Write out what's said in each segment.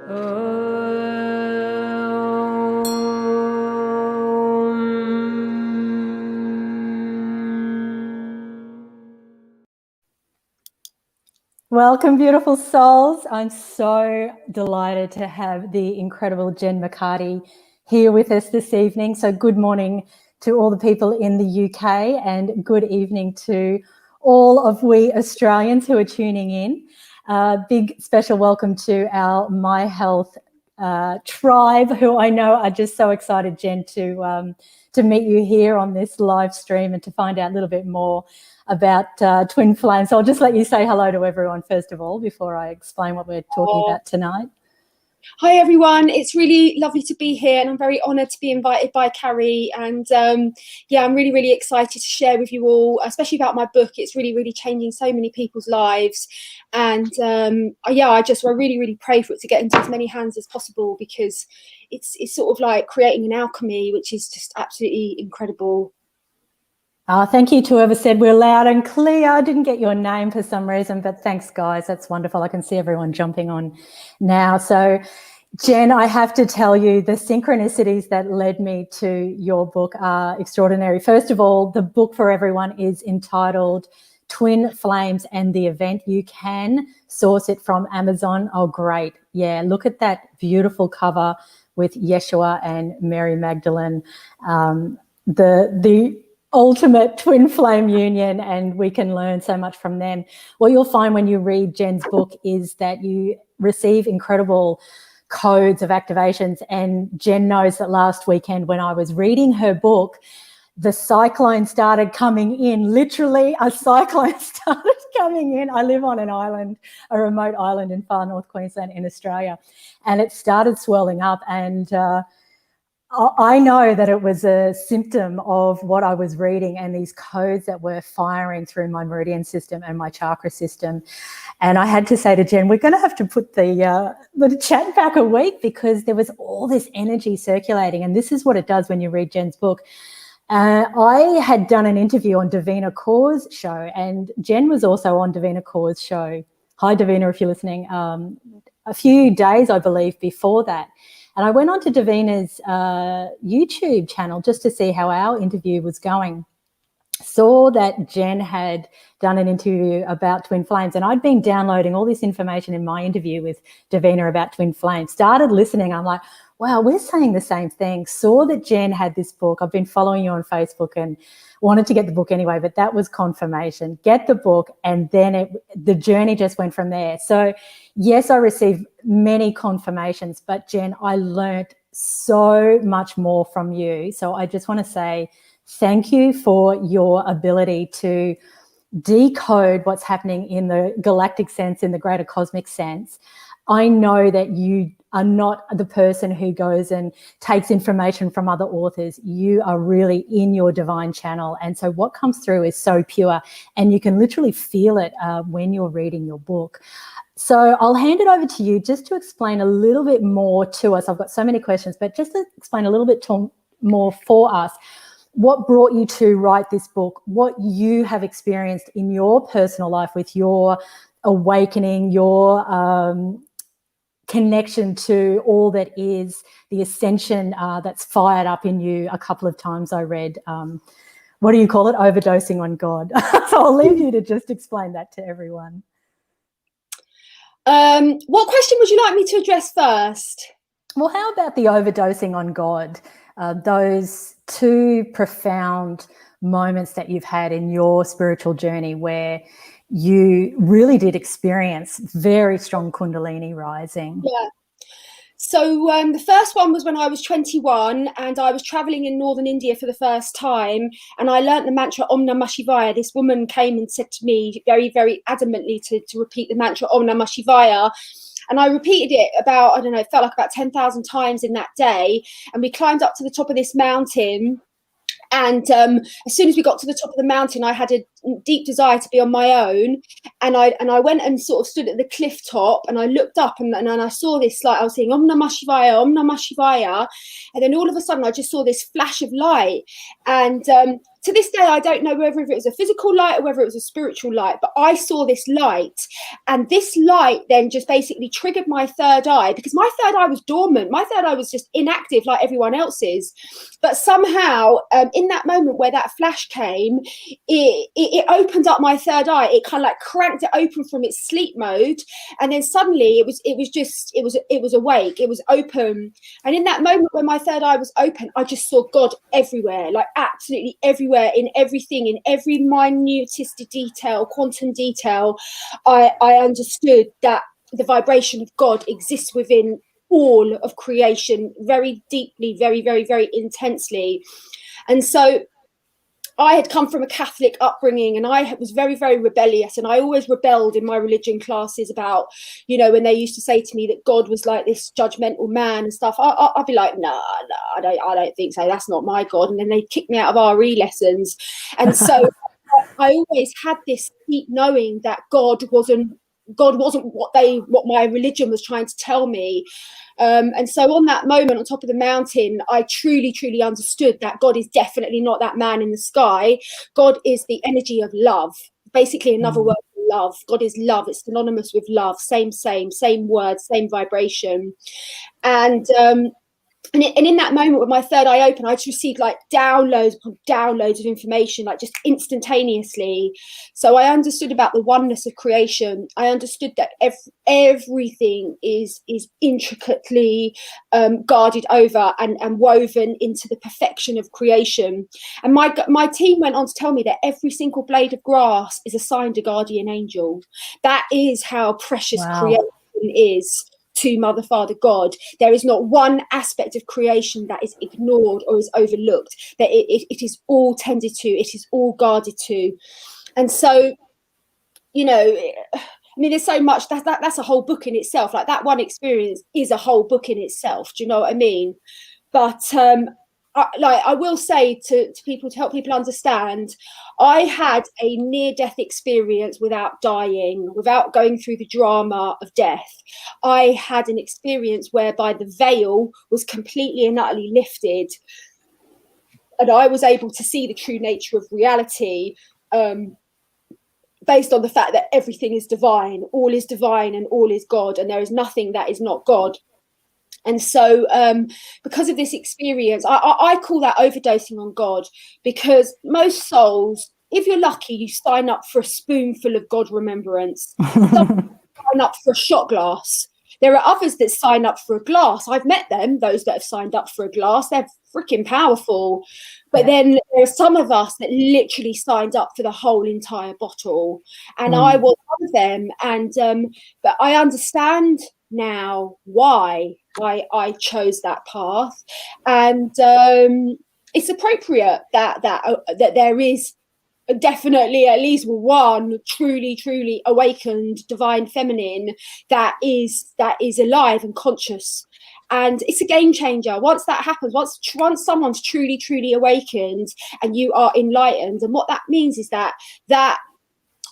Welcome, beautiful souls. I'm so delighted to have the incredible Jen McCarty here with us this evening. So good morning to all the people in the UK and good evening to all of we Australians who are tuning in. Big special welcome to our My Health tribe, who I know are just so excited, Jen, to meet you here on this live stream and to find out a little bit more about twin flames. So I'll just let you say hello to everyone first of all before I explain what we're talking about tonight. Hi everyone, it's really lovely to be here and I'm very honoured to be invited by Carrie, and yeah, I'm really excited to share with you all, especially about my book. It's really changing so many people's lives, and yeah, I really pray for it to get into as many hands as possible, because it's sort of like creating an alchemy, which is just absolutely incredible. Thank you to whoever said we're loud and clear. I didn't get your name for some reason, but thanks, guys. That's wonderful. I can see everyone jumping on now. So, Jen, I have to tell you, the synchronicities that led me to your book are extraordinary. First of all, the book for everyone is entitled Twin Flames and the Event. You can source it from Amazon. Oh, great. Yeah, look at that beautiful cover with Yeshua and Mary Magdalene. The ultimate twin flame union, and we can learn so much from them. What you'll find when you read Jen's book is that you receive incredible codes of activations, and Jen knows that last weekend when I was reading her book, the cyclone started coming in. Literally a cyclone started coming in. I live on an island, a remote island in far north Queensland in Australia, and it started swelling up, and I know that it was a symptom of what I was reading and these codes that were firing through my meridian system and my chakra system. And I had to say to Jen, we're going to have to put the chat back a week, because there was all this energy circulating. And this is what it does when you read Jen's book. I had done an interview on Davina Kaur's show, and Jen was also on Davina Kaur's show. Hi, Davina, if you're listening. A few days, I believe, before that. And I went on to Davina's YouTube channel just to see how our interview was going. Saw that Jen had done an interview about twin flames, and I'd been downloading all this information in my interview with Davina about twin flames. Started listening. I'm like, wow, we're saying the same thing. Saw that Jen had this book. I've been following you on Facebook and wanted to get the book anyway, but that was confirmation. Get the book, and then the journey just went from there. So yes, I received many confirmations, but Jen, I learned so much more from you. So I just want to say thank you for your ability to decode what's happening in the galactic sense, in the greater cosmic sense. I know that you are not the person who goes and takes information from other authors. You are really in your divine channel. And so what comes through is so pure, and you can literally feel it when you're reading your book. So I'll hand it over to you just to explain a little bit more to us. I've got so many questions, but just to explain a little bit more for us, what brought you to write this book, what you have experienced in your personal life with your awakening, your connection to all that is the ascension that's fired up in you. A couple of times I read, what do you call it? Overdosing on God. So I'll leave you to just explain that to everyone. What question would you like me to address first? Well, how about the overdosing on God? Those two profound moments that you've had in your spiritual journey where you really did experience very strong Kundalini rising. Yeah. So the first one was when I was 21 and I was traveling in northern India for the first time, and I learnt the mantra Om Namah Shivaya. This woman came and said to me very adamantly to repeat the mantra Om Namah Shivaya. And I repeated it about, I don't know, it felt like about 10,000 times in that day. And we climbed up to the top of this mountain. And as soon as we got to the top of the mountain, I had a deep desire to be on my own. And I went and sort of stood at the cliff top, and I looked up and I saw this, like I was saying, Om Namah Shivaya, Om Namah Shivaya. And then all of a sudden I just saw this flash of light. And to this day, I don't know whether it was a physical light or whether it was a spiritual light, but I saw this light, and this light then just basically triggered my third eye, because my third eye was dormant. My third eye was just inactive like everyone else's. But somehow in that moment where that flash came, it opened up my third eye. It kind of like cranked it open from its sleep mode, and then suddenly it was awake. It was open, and in that moment when my third eye was open, I just saw God everywhere, like absolutely everywhere, in everything, in every minutest detail, quantum detail. I understood that the vibration of God exists within all of creation, very deeply, very, very, very intensely. And so I had come from a Catholic upbringing, and I was very, very rebellious, and I always rebelled in my religion classes about, you know, when they used to say to me that God was like this judgmental man and stuff. I'd be like, no, I don't think so. That's not my God. And then they kicked me out of RE lessons. And so I always had this deep knowing that God wasn't what my religion was trying to tell me. And so on that moment on top of the mountain, I truly, truly understood that God is definitely not that man in the sky. God is the energy of love, basically another word for love. God is love. It's synonymous with love. Same word, same vibration. And in that moment with my third eye open, I just received like downloads upon downloads of information, like just instantaneously. So I understood about the oneness of creation. I understood that everything is intricately guarded over and woven into the perfection of creation. And my team went on to tell me that every single blade of grass is assigned a guardian angel. That is how precious creation is to Mother, Father, God. There is not one aspect of creation that is ignored or is overlooked, that it is all tended to, it is all guarded to. And so, you know, I mean, there's so much, that's a whole book in itself. Like that one experience is a whole book in itself. Do you know what I mean? But I will say to people, to help people understand, I had a near-death experience without dying, without going through the drama of death. I had an experience whereby the veil was completely and utterly lifted, and I was able to see the true nature of reality, based on the fact that everything is divine, and all is God, and there is nothing that is not God. And so because of this experience, I call that overdosing on God, because most souls, if you're lucky, you sign up for a spoonful of God remembrance. Some sign up for a shot glass. There are others that sign up for a glass. I've met them, those that have signed up for a glass. They're freaking powerful. But then there are some of us that literally signed up for the whole entire bottle. And I was one of them. And but I understand now why I chose that path, and it's appropriate that there is definitely at least one truly awakened divine feminine that is alive and conscious. And it's a game changer once that happens. Once someone's truly awakened and you are enlightened, and what that means is that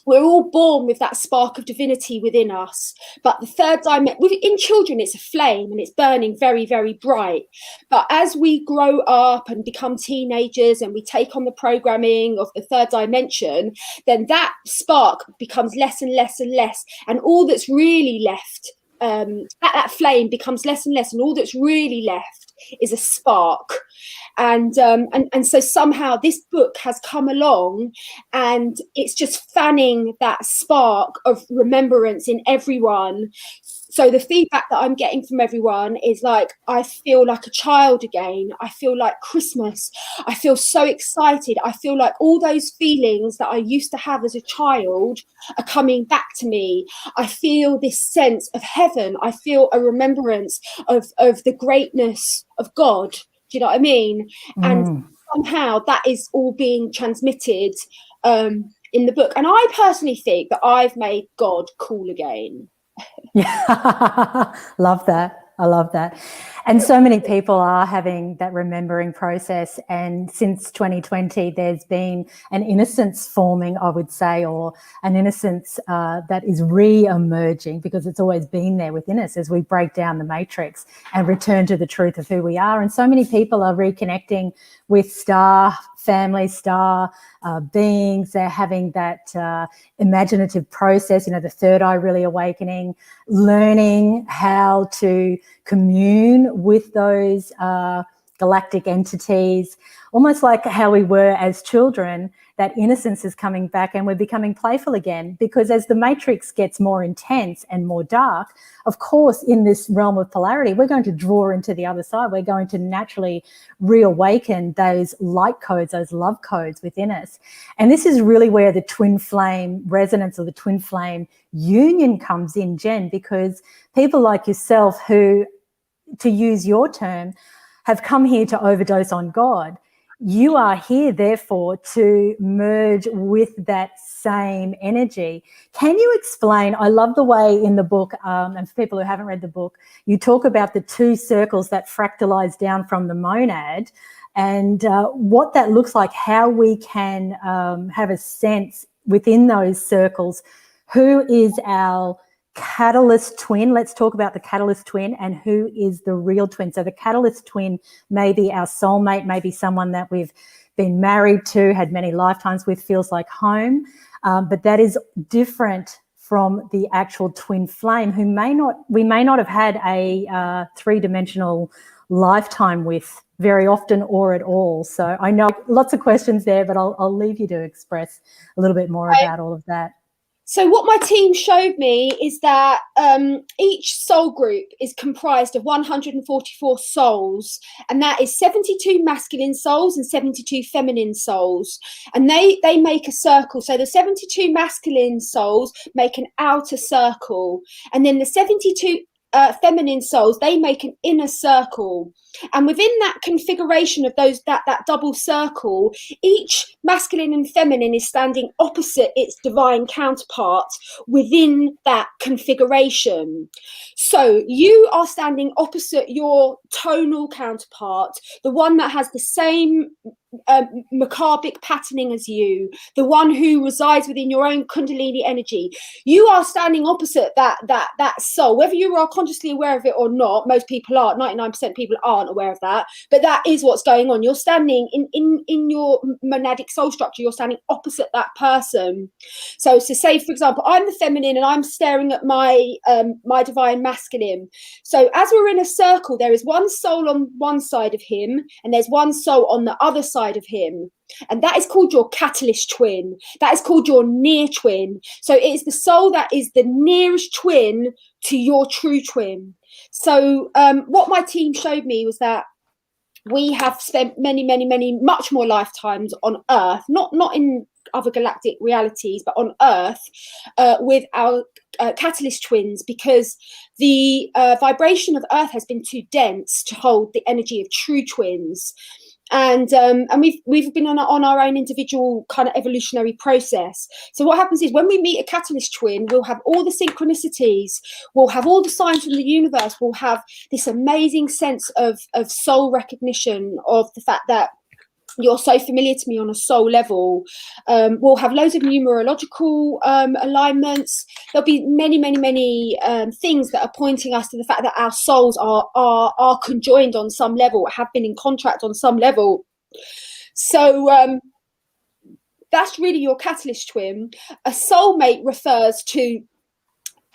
we're all born with that spark of divinity within us. But the third dimension, in children, it's a flame and it's burning very, very bright. But as we grow up and become teenagers and we take on the programming of the third dimension, then that spark becomes less and less and less. And all that's really left, that flame becomes less and less. And all that's really left is a spark. And so somehow this book has come along, and it's just fanning that spark of remembrance in everyone. So the feedback that I'm getting from everyone is like, I feel like a child again. I feel like Christmas. I feel so excited. I feel like all those feelings that I used to have as a child are coming back to me. I feel this sense of heaven. I feel a remembrance of the greatness of God. Do you know what I mean? And somehow that is all being transmitted in the book. And I personally think that I've made God cool again. Yeah, love that. I love that. And so many people are having that remembering process. And since 2020, there's been an innocence forming, I would say, or an innocence that is re-emerging, because it's always been there within us as we break down the matrix and return to the truth of who we are. And so many people are reconnecting with star family star beings. They're having that imaginative process, the third eye really awakening, learning how to commune with those galactic entities, almost like how we were as children. That innocence is coming back and we're becoming playful again, because as the matrix gets more intense and more dark, of course, in this realm of polarity, we're going to draw into the other side. We're going to naturally reawaken those light codes, those love codes within us. And this is really where the twin flame resonance or the twin flame union comes in, Jen, because people like yourself who, to use your term, have come here to overdose on God. You are here, therefore, to merge with that same energy. Can you explain? I love the way in the book, and for people who haven't read the book, you talk about the two circles that fractalize down from the monad and what that looks like, how we can have a sense within those circles who is our catalyst twin. Let's talk about the catalyst twin and who is the real twin. So the catalyst twin may be our soulmate, maybe someone that we've been married to, had many lifetimes with, feels like home, but that is different from the actual twin flame who we may not have had a three-dimensional lifetime with very often or at all. So I know lots of questions there, but I'll leave you to express a little bit more about all of that. So what my team showed me is that each soul group is comprised of 144 souls, and that is 72 masculine souls and 72 feminine souls, and they make a circle. So the 72 masculine souls make an outer circle, and then the 72 feminine souls, they make an inner circle. And within that configuration of those that double circle, each masculine and feminine is standing opposite its divine counterpart within that configuration. So you are standing opposite your tonal counterpart, the one that has the same macabric patterning as you, the one who resides within your own kundalini energy. You are standing opposite that soul, whether you are consciously aware of it or not. Most people are, 99% of people aren't aware of that, but that is what's going on. You're standing in your monadic soul structure, you're standing opposite that person. So say, for example, I'm the feminine and I'm staring at my my divine masculine. So as we're in a circle, there is one soul on one side of him and there's one soul on the other side of him, and that is called your catalyst twin. That is called your near twin. So it is the soul that is the nearest twin to your true twin. So what my team showed me was that we have spent many much more lifetimes on Earth, not in other galactic realities, but on Earth with our catalyst twins, because the vibration of Earth has been too dense to hold the energy of true twins. And we've been on our own individual kind of evolutionary process. So what happens is when we meet a catalyst twin, we'll have all the synchronicities, we'll have all the signs from the universe, we'll have this amazing sense of soul recognition of the fact that you're so familiar to me on a soul level. We'll have loads of numerological alignments. There'll be many things that are pointing us to the fact that our souls are conjoined on some level, have been in contract on some level. So that's really your catalyst twin. A soulmate refers to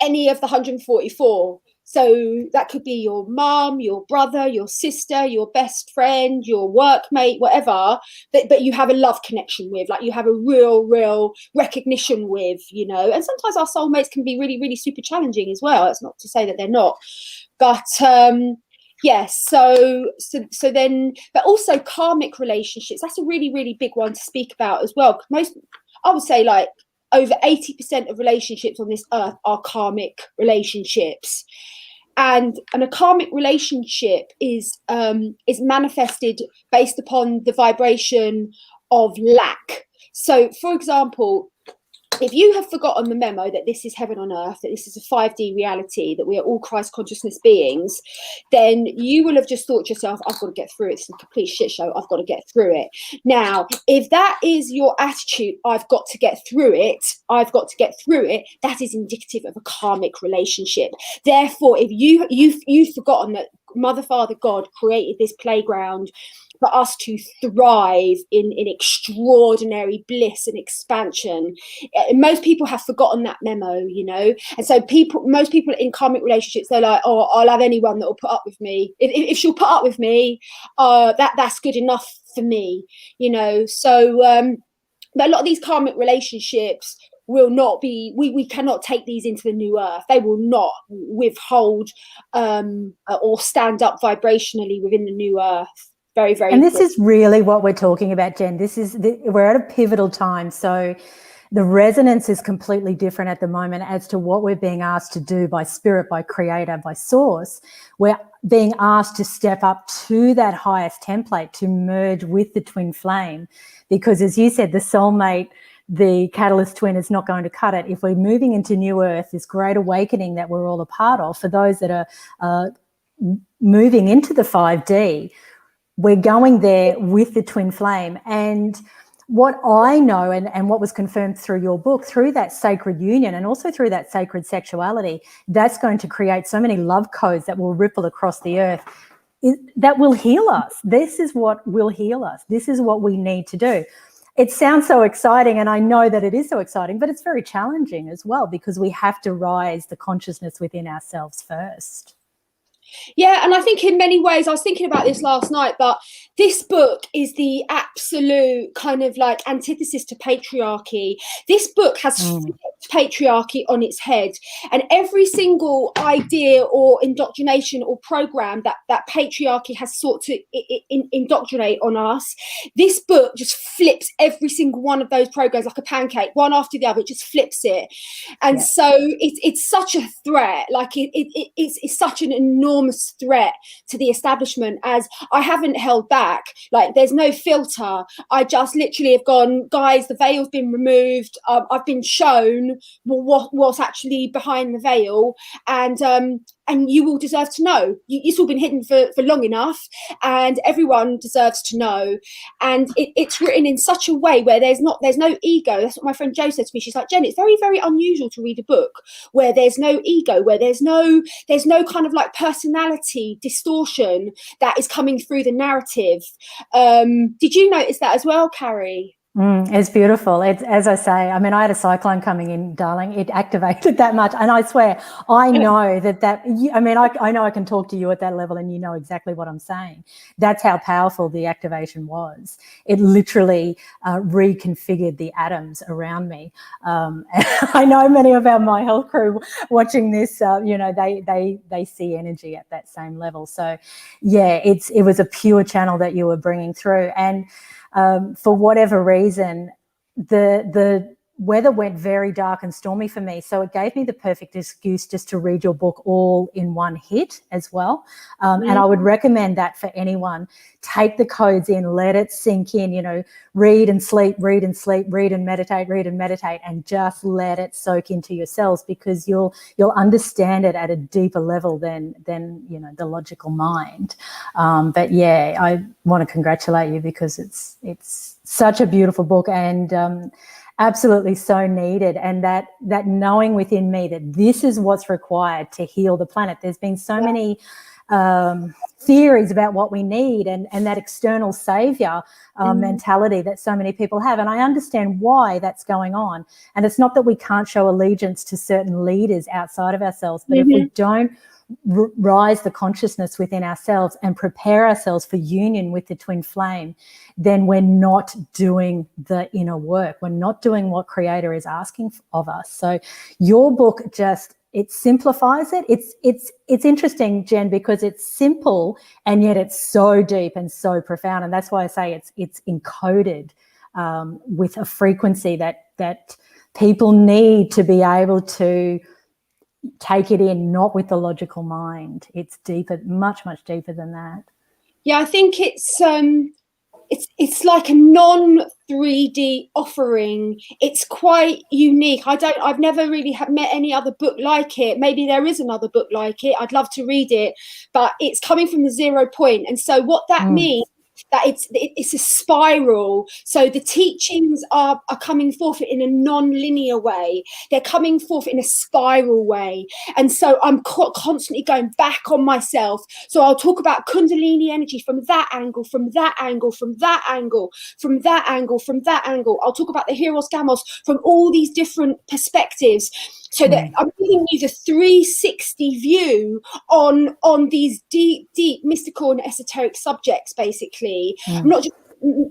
any of the 144. So that could be your mum, your brother, your sister, your best friend, your workmate, whatever, but you have a love connection with, like you have a real recognition with, you know. And sometimes our soulmates can be really super challenging as well. It's not to say that they're not. But yes, so then, but also karmic relationships. That's a really big one to speak about as well. I would say like over 80% of relationships on this earth are karmic relationships. And a karmic relationship is manifested based upon the vibration of lack. So, for example, if you have forgotten the memo that this is heaven on earth, that this is a 5D reality, that we are all Christ consciousness beings, then you will have just thought to yourself, I've got to get through it. It's a complete shit show. I've got to get through it. Now, if that is your attitude, I've got to get through it, that is indicative of a karmic relationship. Therefore, if you've forgotten that Mother, Father, God created this playground for us to thrive in extraordinary bliss and expansion. Most people have forgotten that memo, you know, and so most people in karmic relationships, they're like, oh, I'll have anyone that will put up with me. If she'll put up with me, that's good enough for me, you know. So but a lot of these karmic relationships will not be, we cannot take these into the new earth. They will not withhold or stand up vibrationally within the new earth. Very, very and important. this is really what we're talking about, Jen. We're at a pivotal time. So the resonance is completely different at the moment as to what we're being asked to do by spirit, by creator, by source. We're being asked to step up to that highest template, to merge with the twin flame, because as you said, the soulmate, the catalyst twin, is not going to cut it. If we're moving into new earth, this great awakening that we're all a part of, for those that are moving into the 5D, we're going there with the twin flame. And what I know, and what was confirmed through your book, through that sacred union and also through that sacred sexuality, that's going to create so many love codes that will ripple across the earth, that will heal us. This is what will heal us. This is what we need to do. It sounds so exciting, and I know that it is so exciting, but it's very challenging as well, because we have to rise the consciousness within ourselves first. Yeah, and I think in many ways, I was thinking about this last night, but this book is the absolute kind of like antithesis to patriarchy. This book has flipped patriarchy on its head, and every single idea or indoctrination or program that patriarchy has sought to indoctrinate on us, this book just flips every single one of those programs like a pancake, one after the other. It just flips it. And so it's such a threat, like it's such an enormous threat to the establishment, as I haven't held back. Like, there's no filter. I just literally have gone, guys, the veil's been removed. I've been shown what's actually behind the veil, and you all deserve to know. It's all been hidden for long enough, and everyone deserves to know. And it's written in such a way where there's no ego. That's what my friend Jo said to me. She's like, Jen, it's very, very unusual to read a book where there's no ego, where there's no kind of like personality distortion that is coming through the narrative. Did you notice that as well, Carrie? It's beautiful. It's, as I say, I mean, I had a cyclone coming in, darling. It activated that much. And I swear, I know I know I can talk to you at that level, and you know exactly what I'm saying. That's how powerful the activation was. It literally reconfigured the atoms around me. I know many of my health crew watching this, they see energy at that same level. So yeah, it was a pure channel that you were bringing through. And for whatever reason, the weather went very dark and stormy for me. So it gave me the perfect excuse just to read your book all in one hit as well. And I would recommend that for anyone. Take the codes in, let it sink in, read and sleep, read and sleep, read and meditate, and just let it soak into your cells, because you'll understand it at a deeper level than the logical mind. But yeah, I want to congratulate you, because it's such a beautiful book, and absolutely so needed. And that knowing within me that this is what's required to heal the planet. There's been so many theories about what we need, and that external savior mentality that so many people have. And I understand why that's going on. And it's not that we can't show allegiance to certain leaders outside of ourselves, but if we don't rise the consciousness within ourselves and prepare ourselves for union with the twin flame, then we're not doing the inner work. We're not doing what creator is asking of us. So your book it simplifies it. It's interesting, Jen, because it's simple and yet it's so deep and so profound. And that's why I say it's encoded with a frequency that people need to be able to take it in, not with the logical mind. It's deeper, much, much deeper than that. Yeah, I think it's like a non-3D offering. It's quite unique. I've never really met any other book like it. Maybe there is another book like it. I'd love to read it, but it's coming from the 0 point. And so what that means that it's a spiral. So the teachings are coming forth in a non-linear way. They're coming forth in a spiral way. And so I'm constantly going back on myself. So I'll talk about Kundalini energy from that angle, from that angle, from that angle, from that angle, from that angle. I'll talk about the Hieros Gamos from all these different perspectives, so that I'm giving you the 360 view on these deep mystical and esoteric subjects. Basically, I'm not just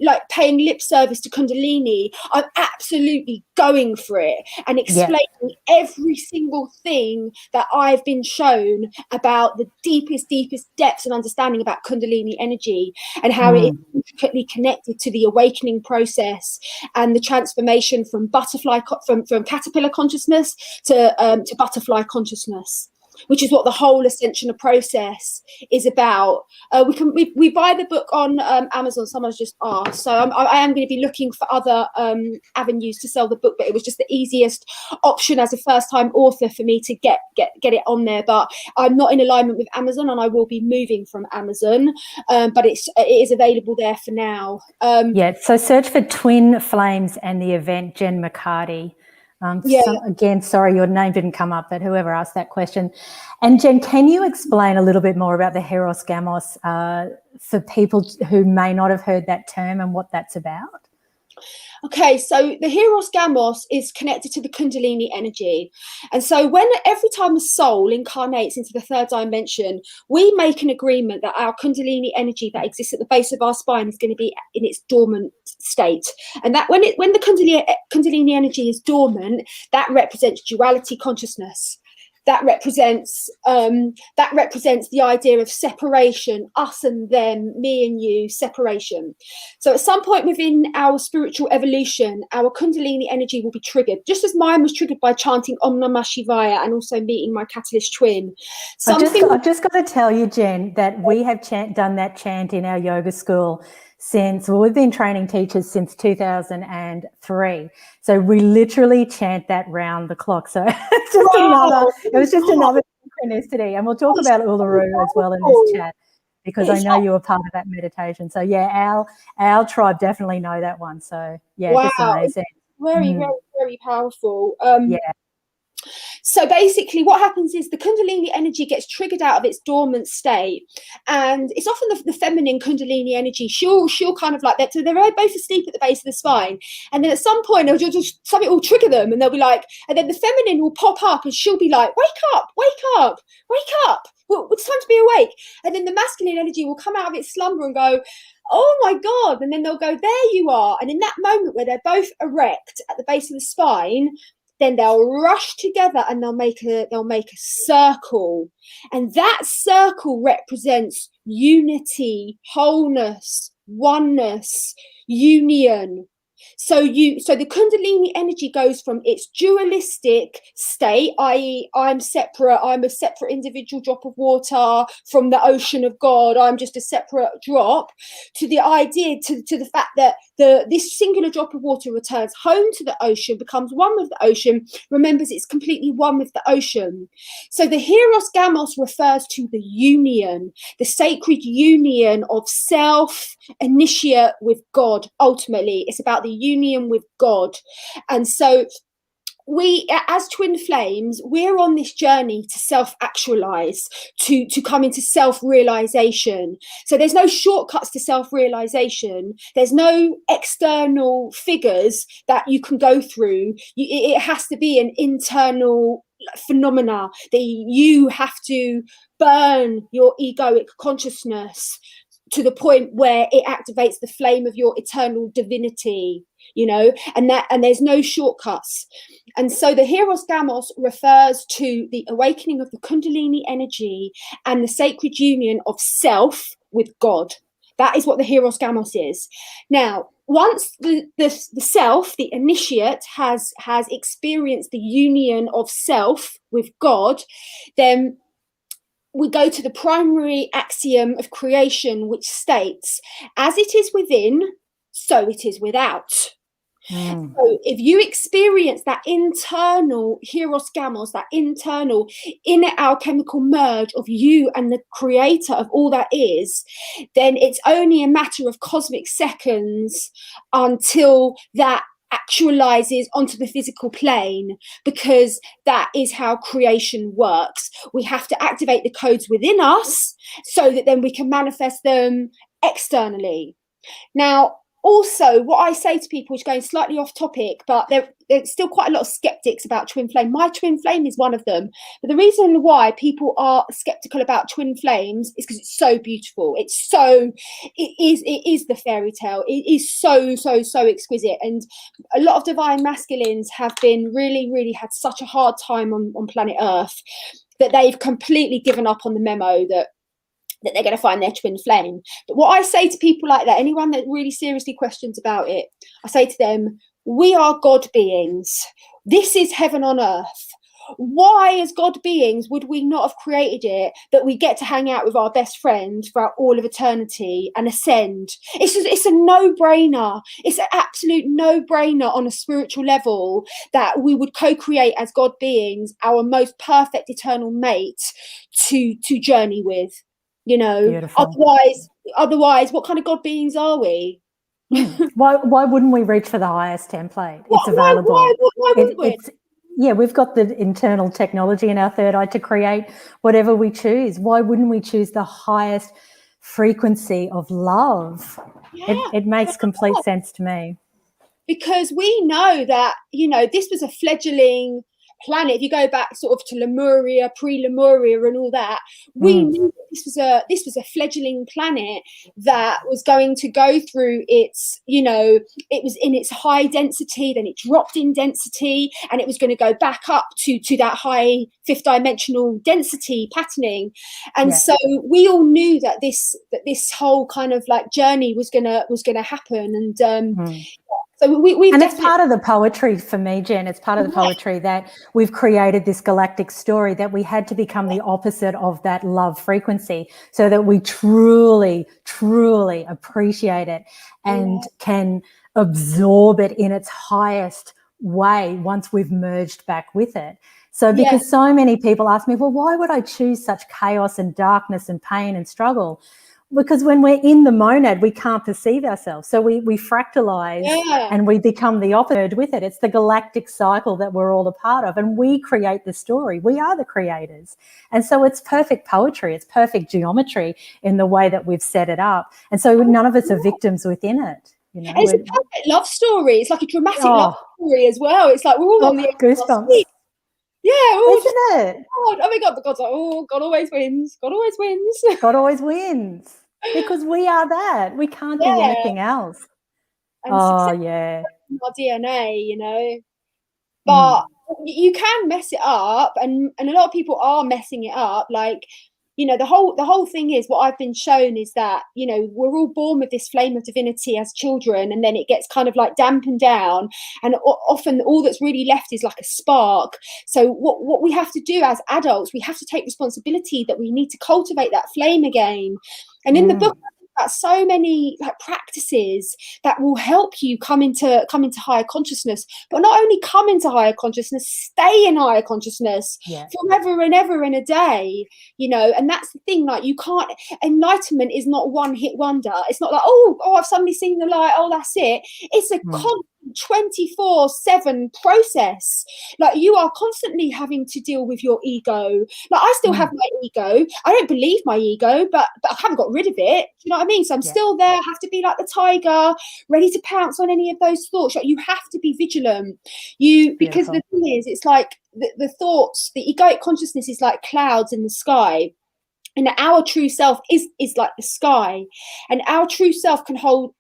like paying lip service to Kundalini. I'm absolutely going for it and explaining every single thing that I've been shown about the deepest depths and understanding about Kundalini energy, and how it is intricately connected to the awakening process and the transformation from from caterpillar consciousness to butterfly consciousness, which is what the whole Ascension process is about. We buy the book on Amazon. Someone's just asked, so I am going to be looking for other avenues to sell the book, but it was just the easiest option as a first-time author for me to get it on there. But I'm not in alignment with Amazon, and I will be moving from Amazon. But it is available there for now. So search for Twin Flames and the event, Jen McCarty. Again, sorry, your name didn't come up, but whoever asked that question. And Jen, can you explain a little bit more about the Hieros Gamos for people who may not have heard that term and what that's about? Okay, so the Hieros Gamos is connected to the Kundalini energy. And so every time a soul incarnates into the third dimension, we make an agreement that our Kundalini energy that exists at the base of our spine is going to be in its dormant state. And that when the Kundalini energy is dormant, that represents duality consciousness. That represents the idea of separation, us and them, me and you, separation. So at some point within our spiritual evolution, our Kundalini energy will be triggered, just as mine was triggered by chanting Om Namah Shivaya and also meeting my catalyst twin. I've just got to tell you, Jen, that we have done that chant in our yoga school we've been training teachers since 2003. So we literally chant that round the clock. So it was just another synchronicity. And we'll talk about Uluru as well in this chat, because I know you were part of that meditation. So our tribe definitely know that one. So just amazing. Very, very, very powerful. So basically what happens is the Kundalini energy gets triggered out of its dormant state, and it's often the feminine Kundalini energy. She'll kind of like that. So they're both asleep at the base of the spine, and then at some point something will trigger them, and they'll be like, and then the feminine will pop up and she'll be like, wake up, well, it's time to be awake. And then the masculine energy will come out of its slumber and go, oh my God. And then they'll go, there you are. And in that moment where they're both erect at the base of the spine, then they'll rush together and they'll make a circle, and that circle represents unity, wholeness, oneness, union. So the Kundalini energy goes from its dualistic state, i.e. I'm a separate individual drop of water from the ocean of God, I'm just a separate drop, to the idea, to the fact that this singular drop of water returns home to the ocean, becomes one with the ocean, remembers it's completely one with the ocean. So the Hieros Gamos refers to the union, the sacred union of self, initiate with God. Ultimately, it's about the union with God. And so we, as twin flames, we're on this journey to self-actualize, to come into self-realization. So there's no shortcuts to self-realization. There's no external figures that you can go through. It has to be an internal phenomena, that you have to burn your egoic consciousness to the point where it activates the flame of your eternal divinity, and there's no shortcuts. And so the Hieros Gamos refers to the awakening of the Kundalini energy and the sacred union of self with God. That is what the Hieros Gamos is. Now, once the self, the initiate, has experienced the union of self with God, then we go to the primary axiom of creation, which states, as it is within, so it is without. So if you experience that internal hieros gamos, that internal inner alchemical merge of you and the creator of all that is, then it's only a matter of cosmic seconds until that actualizes onto the physical plane, because that is how creation works. We have to activate the codes within us so that then we can manifest them externally. Now, also, what I say to people is going slightly off topic, but there's still quite a lot of skeptics about twin flame. My twin flame is one of them. But the reason why people are skeptical about twin flames is because it's so beautiful. It is the fairy tale. It is so exquisite. And a lot of divine masculines have been really had such a hard time on planet Earth that they've completely given up on the memo that they're going to find their twin flame. But what I say to people like that, anyone that really seriously questions about it, I say to them, we are God beings. This is heaven on earth. Why, as God beings, would we not have created it that we get to hang out with our best friend throughout all of eternity and ascend? It's a no-brainer. It's an absolute no-brainer on a spiritual level that we would co-create as God beings our most perfect eternal mate to journey with. You know, beautiful. Otherwise, what kind of God beings are we? Why wouldn't we reach for the highest template? It's available. Why wouldn't we? Yeah, we've got the internal technology in our third eye to create whatever we choose. Why wouldn't we choose the highest frequency of love? Yeah, it makes complete sense to me. Because we know that, you know, this was a fledgling planet. If you go back sort of to Lemuria, pre-Lemuria and all that, we knew that this was a fledgling planet that was going to go through its, you know, it was in its high density, then it dropped in density, and it was going to go back up to that high fifth dimensional density patterning. And so we all knew that this whole kind of like journey was gonna happen. And so we and it's part of the poetry for me, Jen. It's part of the poetry that we've created this galactic story that we had to become the opposite of that love frequency so that we truly appreciate it and can absorb it in its highest way once we've merged back with it. So because so many people ask me, well, why would I choose such chaos and darkness and pain and struggle? Because when we're in the monad, we can't perceive ourselves. So we fractalize and we become the opposite with it. It's the galactic cycle that we're all a part of, and we create the story. We are the creators. And so it's perfect poetry. It's perfect geometry in the way that we've set it up. And so none of us are victims within it. You know, it's a perfect love story. It's like a dramatic love story as well. It's like we're all on the goosebumps. Yeah, isn't it? Oh my God, the God's like, oh, God always wins. God always wins. God always wins. Because we are that. We can't be anything else. And our DNA, you know. But you can mess it up, and a lot of people are messing it up. Like, you know, the whole thing is, what I've been shown is that, you know, we're all born with this flame of divinity as children, and then it gets kind of like dampened down, and often all that's really left is like a spark. So what we have to do as adults, we have to take responsibility that we need to cultivate that flame again. And in the book, so many like practices that will help you come into higher consciousness, but not only come into higher consciousness, stay in higher consciousness forever and ever and a day, you know. And that's the thing, like, you can't, enlightenment is not one hit wonder. It's not like, oh I've suddenly seen the light, oh that's it. It's a constant 24/7 process. Like, you are constantly having to deal with your ego. Like, I still have my ego. I don't believe my ego, but I haven't got rid of it. Do you know what I mean? So I'm still there. I have to be like the tiger, ready to pounce on any of those thoughts. Like, you have to be vigilant. Because the thing is, it's like the thoughts, the egoic consciousness is like clouds in the sky. And our true self is like the sky. And our true self can hold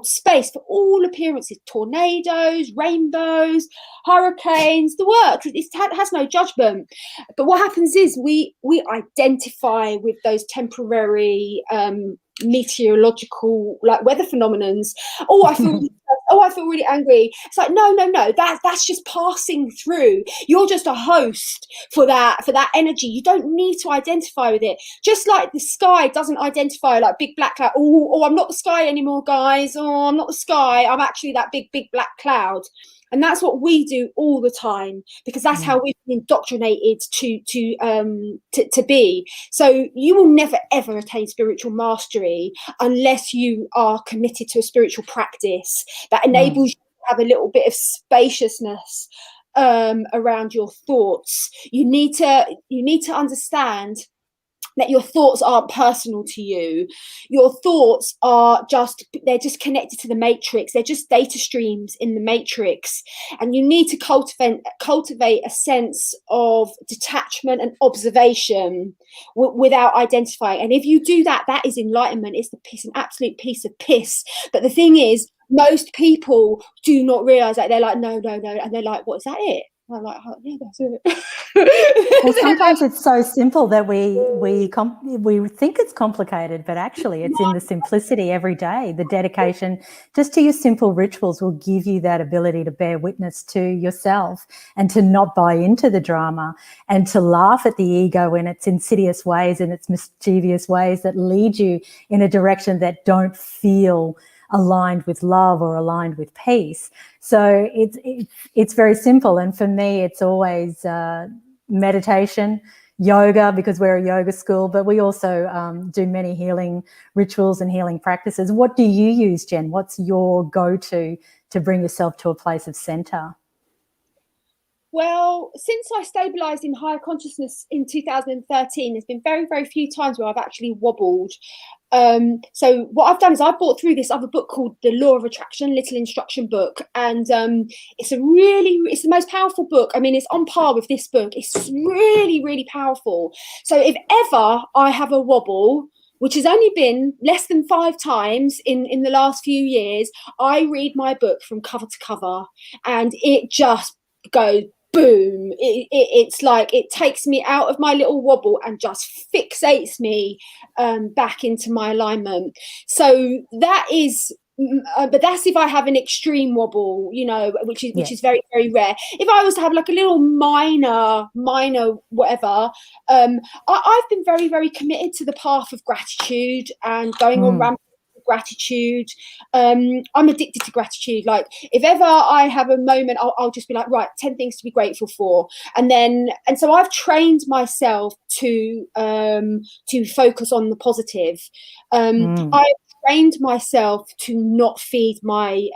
space for all appearances, tornadoes, rainbows, hurricanes, the works. It has no judgment. But what happens is we identify with those temporary meteorological like weather phenomenons. Oh, I feel oh, I feel really angry. It's like, no, that's just passing through. You're just a host for that energy. You don't need to identify with it. Just like the sky doesn't identify like big black cloud. Oh, I'm not the sky anymore, guys. Oh, I'm not the sky. I'm actually that big black cloud. And that's what we do all the time, because that's how we've been indoctrinated to be. So you will never ever attain spiritual mastery unless you are committed to a spiritual practice that enables you to have a little bit of spaciousness around your thoughts. You need to understand that your thoughts aren't personal to you. Your thoughts they're just connected to the matrix. They're just data streams in the matrix. And you need to cultivate a sense of detachment and observation without identifying. And if you do that, that is enlightenment. It's an absolute piece of piss. But the thing is, most people do not realize that. They're like, no. And they're like, what, is that it? I'm like, oh, yeah, that's it. Well, sometimes it's so simple that we think it's complicated, but actually it's in the simplicity every day. The dedication just to your simple rituals will give you that ability to bear witness to yourself and to not buy into the drama and to laugh at the ego in its insidious ways and its mischievous ways that lead you in a direction that don't feel aligned with love or aligned with peace. So it's very simple. And for me, it's always meditation, yoga, because we're a yoga school, but we also do many healing rituals and healing practices. What do you use, Jen? What's your go-to to bring yourself to a place of center? Well, since I stabilised in higher consciousness in 2013, there's been very, very few times where I've actually wobbled. So what I've done is I bought through this other book called The Law of Attraction, little instruction book. And it's the most powerful book. I mean, it's on par with this book. It's really, really powerful. So if ever I have a wobble, which has only been less than 5 times in the last few years, I read my book from cover to cover and it just goes boom. It's like it takes me out of my little wobble and just fixates me back into my alignment. So that is but that's if I have an extreme wobble, you know, which is very, very rare. If I was to have like a little minor whatever, I've been very, very committed to the path of gratitude and going on rampage with gratitude. I'm addicted to gratitude. Like if ever I have a moment, I'll just be like, right, 10 things to be grateful for. And so I've trained myself to focus on the positive. I trained myself to not feed my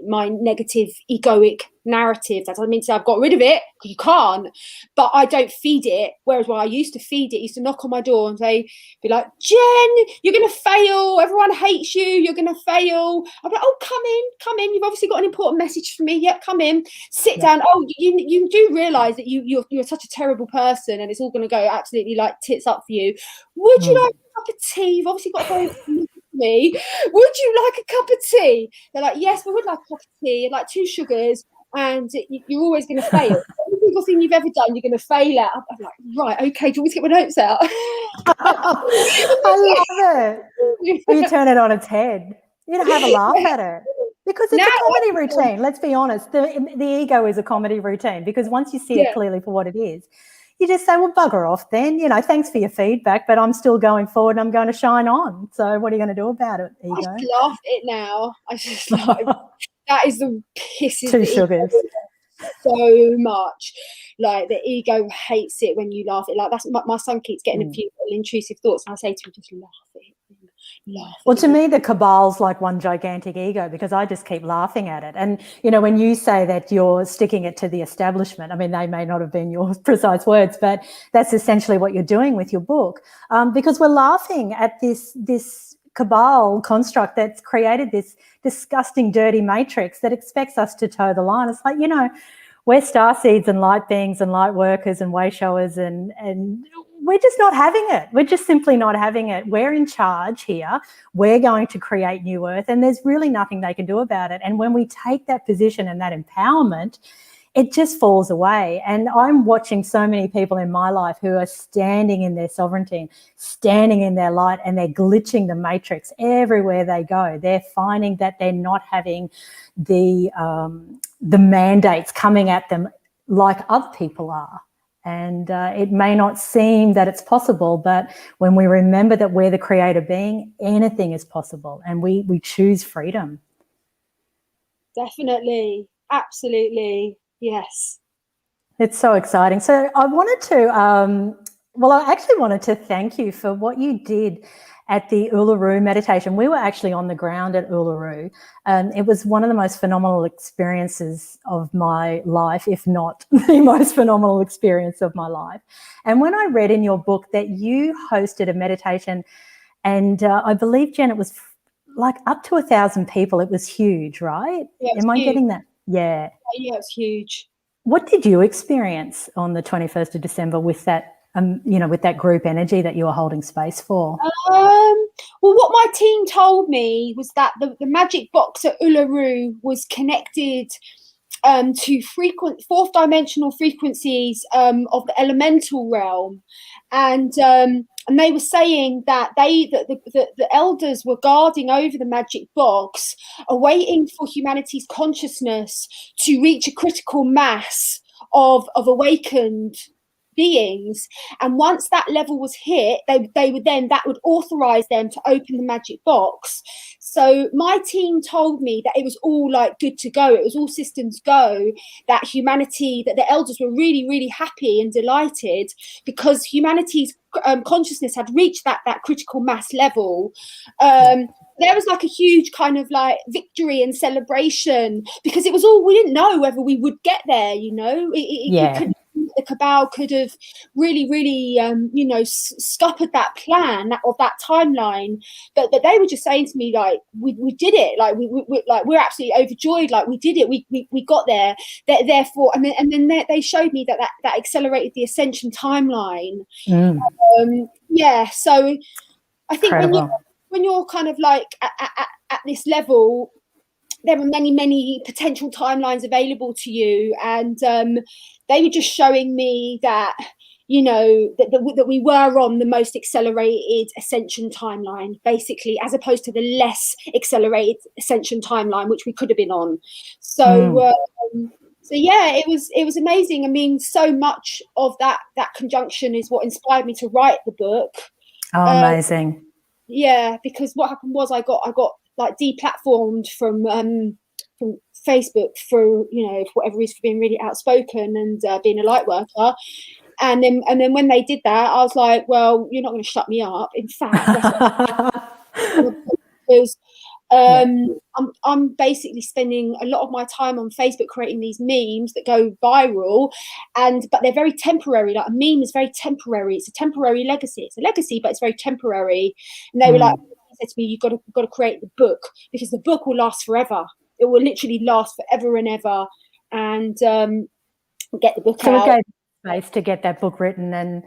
negative egoic narrative. That doesn't mean to say I've got rid of it, because you can't, but I don't feed it. Whereas when I used to feed it, I used to knock on my door and be like, Jen, you're going to fail. Everyone hates you. You're going to fail. I'm like, oh, come in. You've obviously got an important message for me. Yep, come in. Sit down. Oh, you do realise that you're such a terrible person and it's all going to go absolutely like tits up for you. Would you like a cup of tea? You've obviously got very me. Would you like a cup of tea? They're like, yes, we would like a cup of tea, like 2 sugars, and you're always going to fail. Every single thing you've ever done, you're going to fail at. I'm like, right, okay, do you want me to get my notes out? I love it. You turn it on its head. You have a laugh at it. Because it's a comedy routine, let's be honest. The ego is a comedy routine, because once you see it clearly for what it is, you just say, well, bugger off then, you know, thanks for your feedback, but I'm still going forward and I'm going to shine on. So what are you going to do about it, ego? I just laugh at it now. I just like, that is the pisses 2 sugars. So much. Like the ego hates it when you laugh at it. Like that's my son keeps getting a few little intrusive thoughts and I say to him, just laugh at it. Well, to me, the cabal's like one gigantic ego, because I just keep laughing at it. And, you know, when you say that you're sticking it to the establishment, I mean, they may not have been your precise words, but that's essentially what you're doing with your book, because we're laughing at this cabal construct that's created this disgusting, dirty matrix that expects us to toe the line. It's like, you know, we're starseeds and light beings and light workers and way showers and we're just not having it. We're just simply not having it. We're in charge here. We're going to create new earth and there's really nothing they can do about it. And when we take that position and that empowerment, it just falls away. And I'm watching so many people in my life who are standing in their sovereignty, standing in their light, and they're glitching the matrix everywhere they go. They're finding that they're not having the mandates coming at them like other people are. And it may not seem that it's possible, but when we remember that we're the creator being, anything is possible, and we choose freedom. Definitely. Absolutely. Yes. It's so exciting. So I wanted to, I actually wanted to thank you for what you did at the Uluru meditation. We were actually on the ground at Uluru. It was one of the most phenomenal experiences of my life, if not the most phenomenal experience of my life. And when I read in your book that you hosted a meditation, and I believe, Jen, it was like up to 1,000 people. It was huge, right? Yeah, Am I getting that? Yeah. Yeah, it's huge. What did you experience on the 21st of December with that, with that group energy that you were holding space for? Well, what my team told me was that the magic box at Uluru was connected to fourth dimensional frequencies of the elemental realm, and they were saying that the elders were guarding over the magic box, awaiting for humanity's consciousness to reach a critical mass of awakened beings, and once that level was hit, they would then, that would authorize them to open the magic box. So my team told me that it was all like good to go, it was all systems go, that humanity, that the elders were really, really happy and delighted because humanity's consciousness had reached that critical mass level. There was like a huge kind of like victory and celebration because it was all, we didn't know whether we would get there, the cabal could have really, really, scuppered that plan of that timeline. But they were just saying to me, like, we did it. Like, we're absolutely overjoyed. Like, we did it. We got there. Therefore, and then they showed me that accelerated the Ascension timeline. So I think when you're kind of like at this level, there are many, many potential timelines available to you, and they were just showing me that, that we were on the most accelerated Ascension timeline, basically, as opposed to the less accelerated Ascension timeline, which we could have been on. So yeah, it was amazing. I mean, so much of that conjunction is what inspired me to write the book. Oh, amazing. Yeah, because what happened was I got like deplatformed from Facebook for whatever reason, for being really outspoken and being a light worker, and then when they did that, I was like, well, you're not going to shut me up. In fact, because I'm basically spending a lot of my time on Facebook creating these memes that go viral, but they're very temporary. Like, a meme is very temporary. It's a temporary legacy. It's a legacy, but it's very temporary. And they were like, said to me, you've got to create the book, because the book will last forever. It will literally last forever and ever. And get the book out. So it gave space to get that book written, and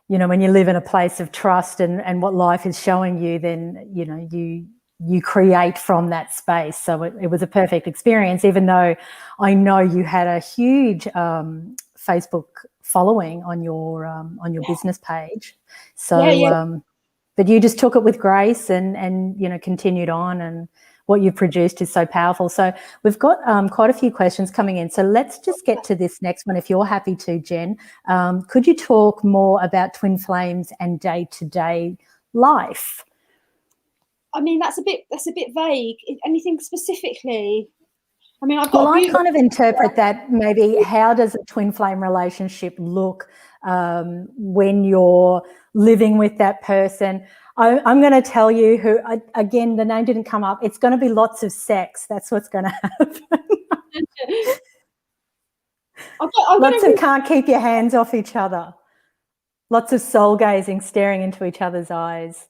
when you live in a place of trust and what life is showing you, then you create from that space. So it was a perfect experience, even though I know you had a huge Facebook following on your business page. So but you just took it with grace and continued on, and what you've produced is so powerful. So we've got quite a few questions coming in. So let's just get to this next one, if you're happy to, Jen. Could you talk more about twin flames and day-to-day life? I mean, that's a bit vague. Anything specifically? I mean, I kind of interpret that maybe, how does a twin flame relationship look when you're living with that person? I'm going to tell you who, again, the name didn't come up. It's going to be lots of sex. That's what's going to happen. Lots of can't keep your hands off each other. Lots of soul gazing, staring into each other's eyes.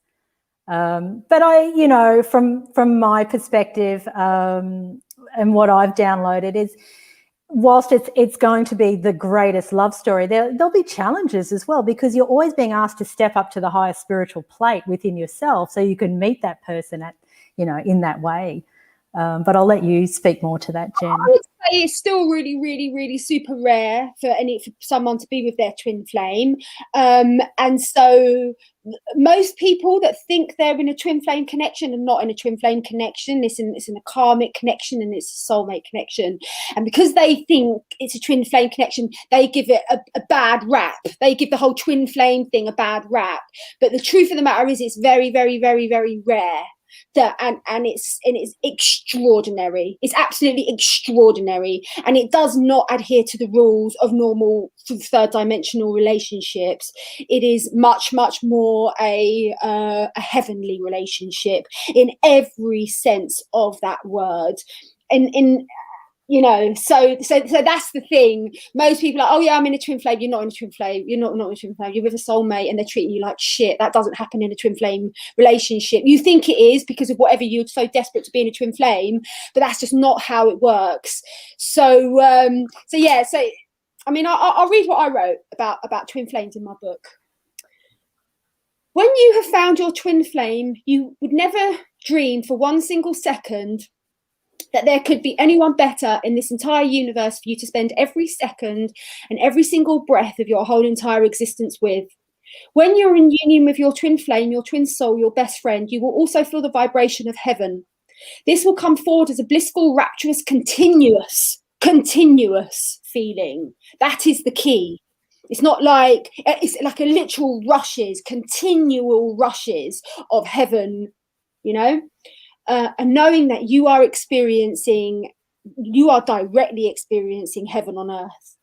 But from my perspective, and what I've downloaded is, whilst it's going to be the greatest love story, there'll be challenges as well, because you're always being asked to step up to the highest spiritual plate within yourself, so you can meet that person at, in that way. But I'll let you speak more to that, Jen. I would say it's still really, really, really super rare for someone to be with their twin flame. And so most people that think they're in a twin flame connection are not in a twin flame connection. It's in a karmic connection, and it's a soulmate connection. And because they think it's a twin flame connection, they give it a bad rap. They give the whole twin flame thing a bad rap. But the truth of the matter is, it's very, very, very, very rare. And it's extraordinary. It's absolutely extraordinary, and it does not adhere to the rules of normal third dimensional relationships. It is much, much more a heavenly relationship in every sense of that word. In you know, so that's the thing. Most people are, oh yeah, I'm in a twin flame. You're not in a twin flame. You're not in a twin flame. You're with a soulmate, and they're treating you like shit. That doesn't happen in a twin flame relationship. You think it is because of whatever you're so desperate to be in a twin flame, but that's just not how it works. So yeah. So I mean, I'll read what I wrote about twin flames in my book. When you have found your twin flame, you would never dream for one single second that there could be anyone better in this entire universe for you to spend every second and every single breath of your whole entire existence with. When you're in union with your twin flame, your twin soul, your best friend, you will also feel the vibration of heaven. This will come forward as a blissful, rapturous, continuous feeling. That is the key. It's not like, it's like a literal rushes, continual rushes of heaven, you know? And knowing that you are directly experiencing heaven on earth.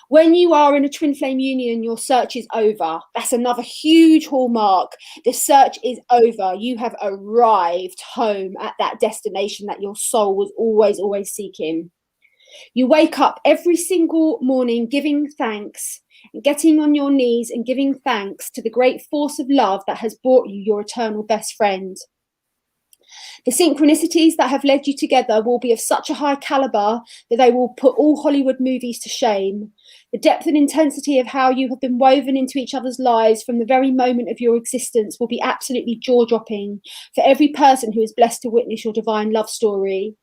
When you are in a twin flame union, your search is over. That's another huge hallmark. The search is over. You have arrived home at that destination that your soul was always seeking. You wake up every single morning giving thanks, and getting on your knees and giving thanks to the great force of love that has brought you your eternal best friend. The synchronicities that have led you together will be of such a high caliber that they will put all Hollywood movies to shame. The depth and intensity of how you have been woven into each other's lives from the very moment of your existence will be absolutely jaw-dropping for every person who is blessed to witness your divine love story.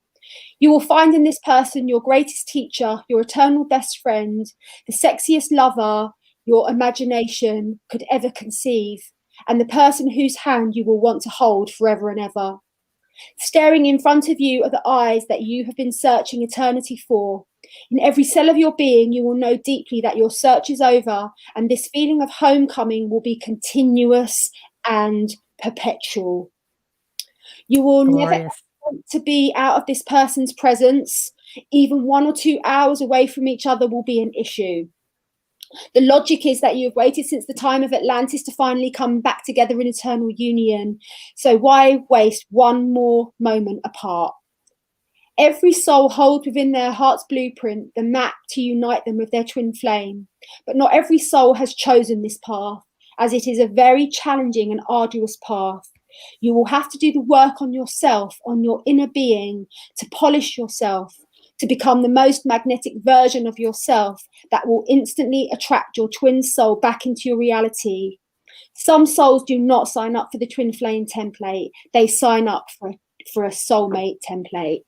You will find in this person your greatest teacher, your eternal best friend, the sexiest lover your imagination could ever conceive, and the person whose hand you will want to hold forever and ever. Staring in front of you are the eyes that you have been searching eternity for. In every cell of your being, you will know deeply that your search is over, and this feeling of homecoming will be continuous and perpetual. You will never want to be out of this person's presence. Even 1 or 2 hours away from each other will be an issue. The logic is that you have waited since the time of Atlantis to finally come back together in eternal union. So why waste one more moment apart? Every soul holds within their heart's blueprint the map to unite them with their twin flame. But not every soul has chosen this path, as it is a very challenging and arduous path. You will have to do the work on yourself, on your inner being, to polish yourself, to become the most magnetic version of yourself that will instantly attract your twin soul back into your reality. Some souls do not sign up for the twin flame template. They sign up for a soulmate template.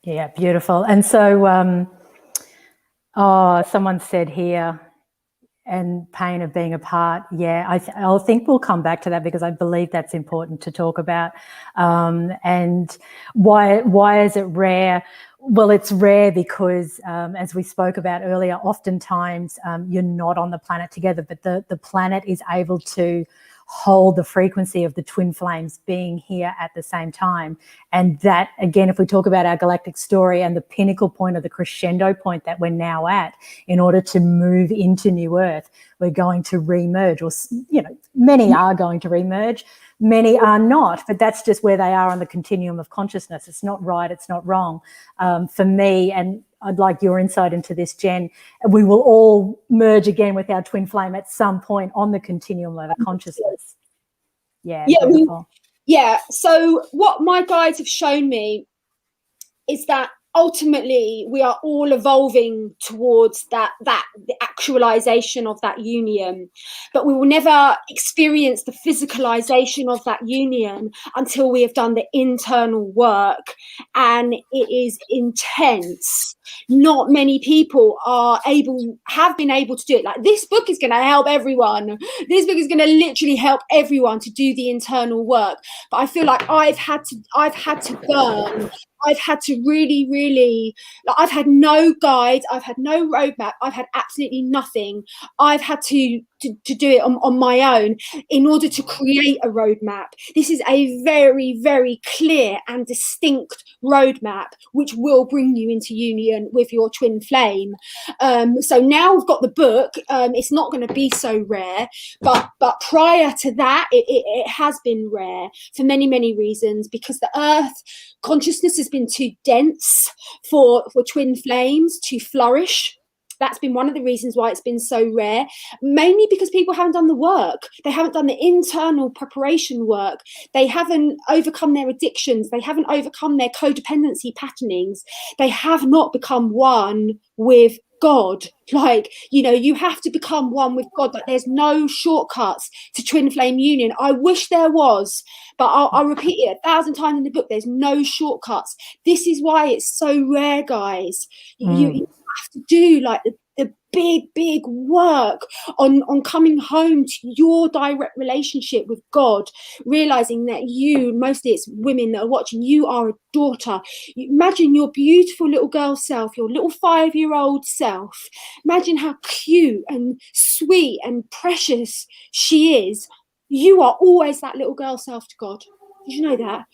Yeah, beautiful. And so, someone said here, and pain of being apart. Yeah, I think we'll come back to that because I believe that's important to talk about. And why is it rare? Well, it's rare because, as we spoke about earlier, oftentimes you're not on the planet together, but the planet is able to hold the frequency of the twin flames being here at the same time. And that, again, if we talk about our galactic story and the pinnacle point of the crescendo point that we're now at, in order to move into New Earth, we're going to remerge, or, you know, many are going to remerge, many are not, but that's just where they are on the continuum of consciousness. It's not right, it's not wrong. For me, and I'd like your insight into this, Jen, we will all merge again with our twin flame at some point on the continuum of consciousness. Yeah, beautiful. So what my guides have shown me is that ultimately we are all evolving towards the actualization of that union, but we will never experience the physicalization of that union until we have done the internal work, and it is intense. Not many people have been able to do it. Like, this book is going to help everyone. This book is going to literally help everyone to do the internal work. But I feel like I've had to burn. I've had to really, like, I've had no guide, I've had no roadmap, I've had absolutely nothing. I've had to do it on my own in order to create a roadmap. This is a very, very clear and distinct roadmap which will bring you into union with your twin flame. So now we've got the book, it's not going to be so rare, but prior to that, it has been rare for many reasons, because the earth consciousness has been too dense for twin flames to flourish. That's been one of the reasons why it's been so rare, mainly because people haven't done the work. They haven't done the internal preparation work. They haven't overcome their addictions. They haven't overcome their codependency patternings. They have not become one with God. Like, you know, you have to become one with God. Like, there's no shortcuts to twin flame union. I wish there was, but I'll repeat it 1,000 times in the book. There's no shortcuts. This is why it's so rare, guys. You have to do like the big work on coming home to your direct relationship with God, realizing that you, mostly it's women that are watching, you are a daughter. Imagine your beautiful little girl self, your little 5-year-old self. Imagine how cute and sweet and precious she is. You are always that little girl self to God. Did you know that?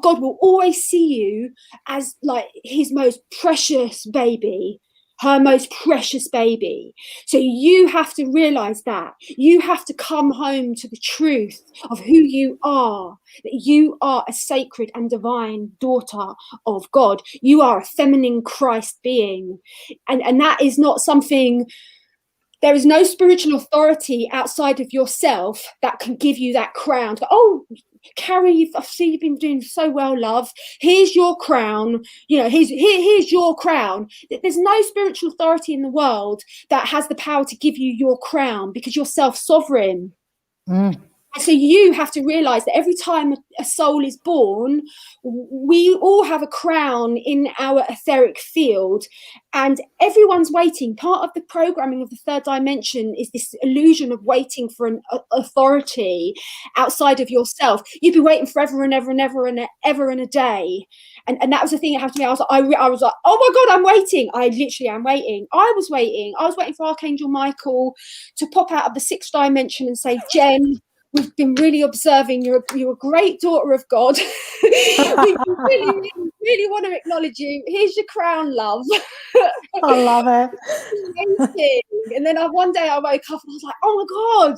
God will always see you as like his most precious baby, her most precious baby. So you have to realize that. You have to come home to the truth of who you are, that you are a sacred and divine daughter of God. You are a feminine Christ being. And that is not something, there is no spiritual authority outside of yourself that can give you that crown. Oh, Carrie, I see you've been doing so well, love. Here's your crown. You know, here's your crown. There's no spiritual authority in the world that has the power to give you your crown, because you're self-sovereign. And so you have to realize that every time a soul is born, we all have a crown in our etheric field, and everyone's waiting. Part of the programming of the third dimension is this illusion of waiting for an authority outside of yourself. You've been waiting forever and ever and ever and ever and a day. And that was the thing that happened to me. I was like, oh my God, I'm waiting. I literally am waiting. I was waiting for Archangel Michael to pop out of the 6th dimension and say, Jen, we've been really observing. You're a great daughter of God. We really want to acknowledge you. Here's your crown, love. I love it. Amazing. And then one day I woke up and I was like, oh my God,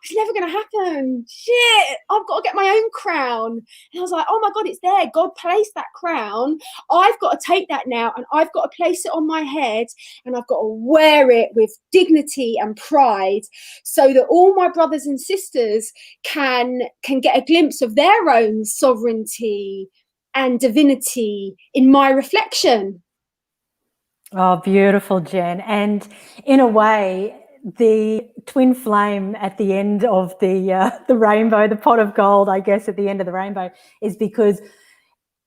it's never going to happen. Shit, I've got to get my own crown. And I was like, oh my God, it's there. God placed that crown. I've got to take that now, and I've got to place it on my head, and I've got to wear it with dignity and pride, so that all my brothers and sisters can get a glimpse of their own sovereignty and divinity in my reflection. Oh, beautiful, Jen. And in a way, the twin flame at the end of the rainbow, the pot of gold, I guess, at the end of the rainbow, is because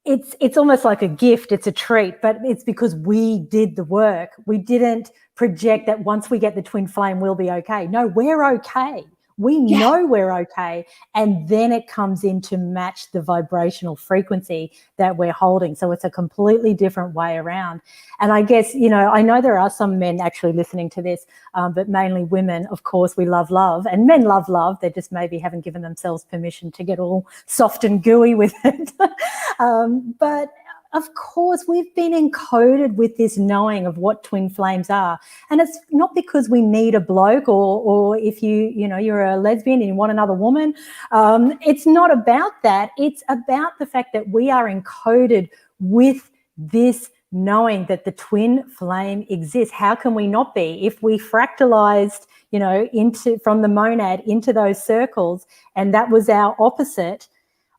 it's almost like a gift. It's a treat, but it's because we did the work. We didn't project that once we get the twin flame, we'll be okay. No, we're okay. We know we're okay, and then it comes in to match the vibrational frequency that we're holding. So it's a completely different way around. And I guess, you know, I know there are some men actually listening to this, but mainly women. Of course, we love love, and men love love. They just maybe haven't given themselves permission to get all soft and gooey with it. But of course, we've been encoded with this knowing of what twin flames are. And it's not because we need a bloke, or if you're a lesbian and you want another woman. It's not about that. It's about the fact that we are encoded with this knowing that the twin flame exists. How can we not be? If we fractalized, from the monad into those circles, and that was our opposite,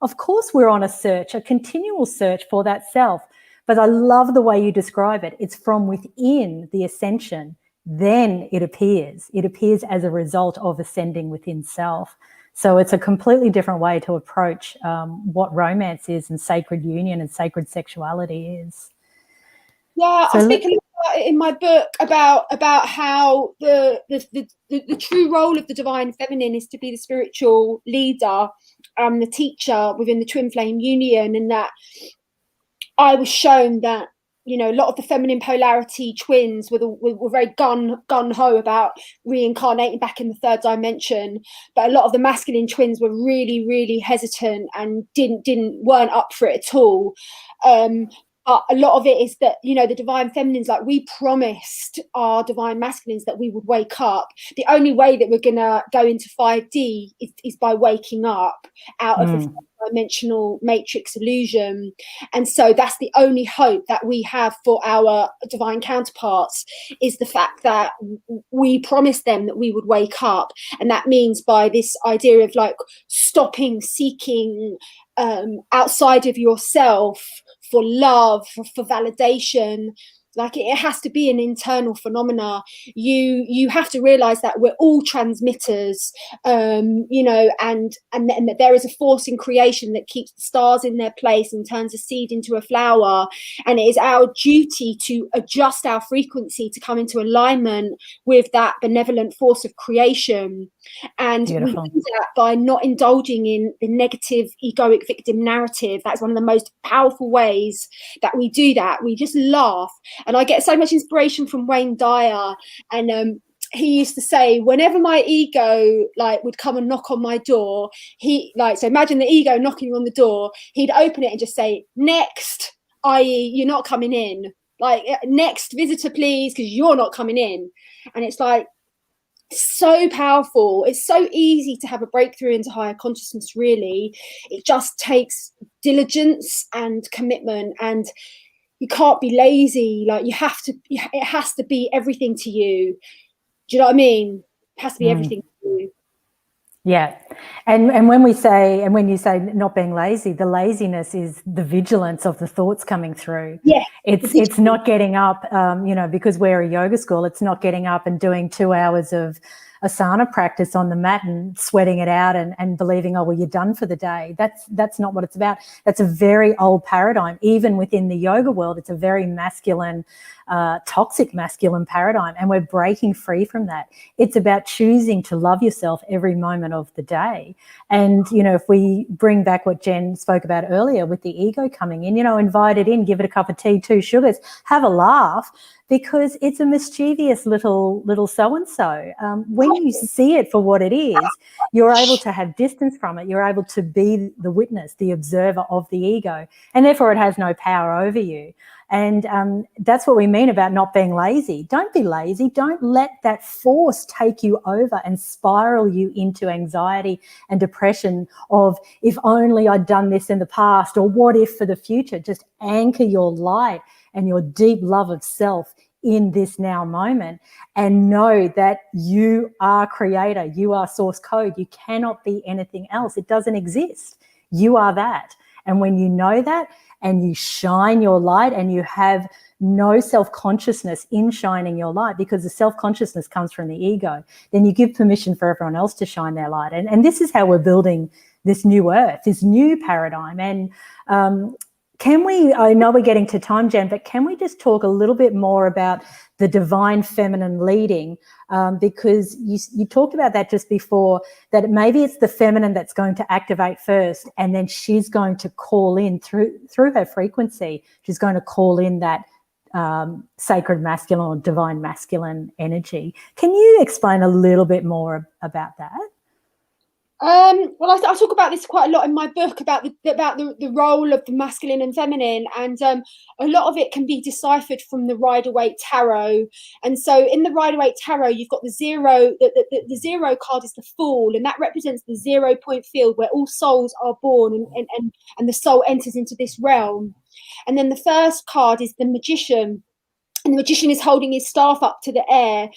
of course we're on a search, a continual search for that self. But I love the way you describe it. It's from within the ascension, then it appears. It appears as a result of ascending within self. So it's a completely different way to approach what romance is and sacred union and sacred sexuality is. Yeah, So I speak a lot about it in my book about how the true role of the divine feminine is to be the spiritual leader, the teacher within the twin flame union, and that I was shown that, you know, a lot of the feminine polarity twins were very gun ho about reincarnating back in the third dimension, but a lot of the masculine twins were really hesitant and weren't up for it at all. But a lot of it is that, you know, the divine feminines, like, we promised our divine masculines that we would wake up. The only way that we're gonna go into 5D is by waking up out of the dimensional matrix illusion. And so that's the only hope that we have for our divine counterparts, is the fact that we promised them that we would wake up. And that means by this idea of like stopping seeking outside of yourself for love, for validation. Like, it has to be an internal phenomena. You have to realize that we're all transmitters, you know, and that there is a force in creation that keeps the stars in their place and turns a seed into a flower. And it is our duty to adjust our frequency to come into alignment with that benevolent force of creation. And Beautiful. we do that by not indulging in the negative egoic victim narrative. That's one of the most powerful ways that we do that. We just laugh. And I get so much inspiration from Wayne Dyer, and he used to say, whenever my ego like would come and knock on my door, so imagine the ego knocking on the door, he'd open it and just say, next, i.e. you're not coming in, like, next visitor please, because you're not coming in. And it's like, so powerful. It's so easy to have a breakthrough into higher consciousness, really. It just takes diligence and commitment, and you can't be lazy. Like, it has to be everything to you. Do you know what I mean? It has to be everything to you. Yeah. And when you say not being lazy, the laziness is the vigilance of the thoughts coming through. Yeah. It's not getting up, you know, because we're a yoga school, it's not getting up and doing 2 hours of asana practice on the mat and sweating it out and believing, oh, well, you're done for the day. That's not what it's about. That's a very old paradigm. Even within the yoga world, it's a very masculine, toxic masculine paradigm, and we're breaking free from that. It's about choosing to love yourself every moment of the day. And, you know, if we bring back what Jen spoke about earlier with the ego coming in, you know, invite it in, give it a cup of tea, 2 sugars, have a laugh, because it's a mischievous little so-and-so. When you see it for what it is, you're able to have distance from it. You're able to be the witness, the observer of the ego, and therefore it has no power over you. And that's what we mean about not being lazy. Don't be lazy. Don't let that force take you over and spiral you into anxiety and depression of, if only I'd done this in the past, or what if for the future. Just anchor your light and your deep love of self in this now moment, and know that you are creator, you are source code. You cannot be anything else. It doesn't exist. You are that. And when you know that and you shine your light, and you have no self-consciousness in shining your light, because the self-consciousness comes from the ego, then you give permission for everyone else to shine their light. And this is how we're building this new earth, this new paradigm. And can we, I know we're getting to time, Jen, but can we just talk a little bit more about the divine feminine leading? Because you talked about that just before, that maybe it's the feminine that's going to activate first, and then she's going to call in through her frequency. She's going to call in that sacred masculine or divine masculine energy. Can you explain a little bit more about that? Well, I talk about this quite a lot in my book, about the role of the masculine and feminine, and a lot of it can be deciphered from the Rider-Waite Tarot. And so in the Rider-Waite Tarot, you've got the zero. The zero card is the Fool, and that represents the 0 point field where all souls are born, and the soul enters into this realm. And then the first card is the Magician. and the magician is holding his staff up to the air,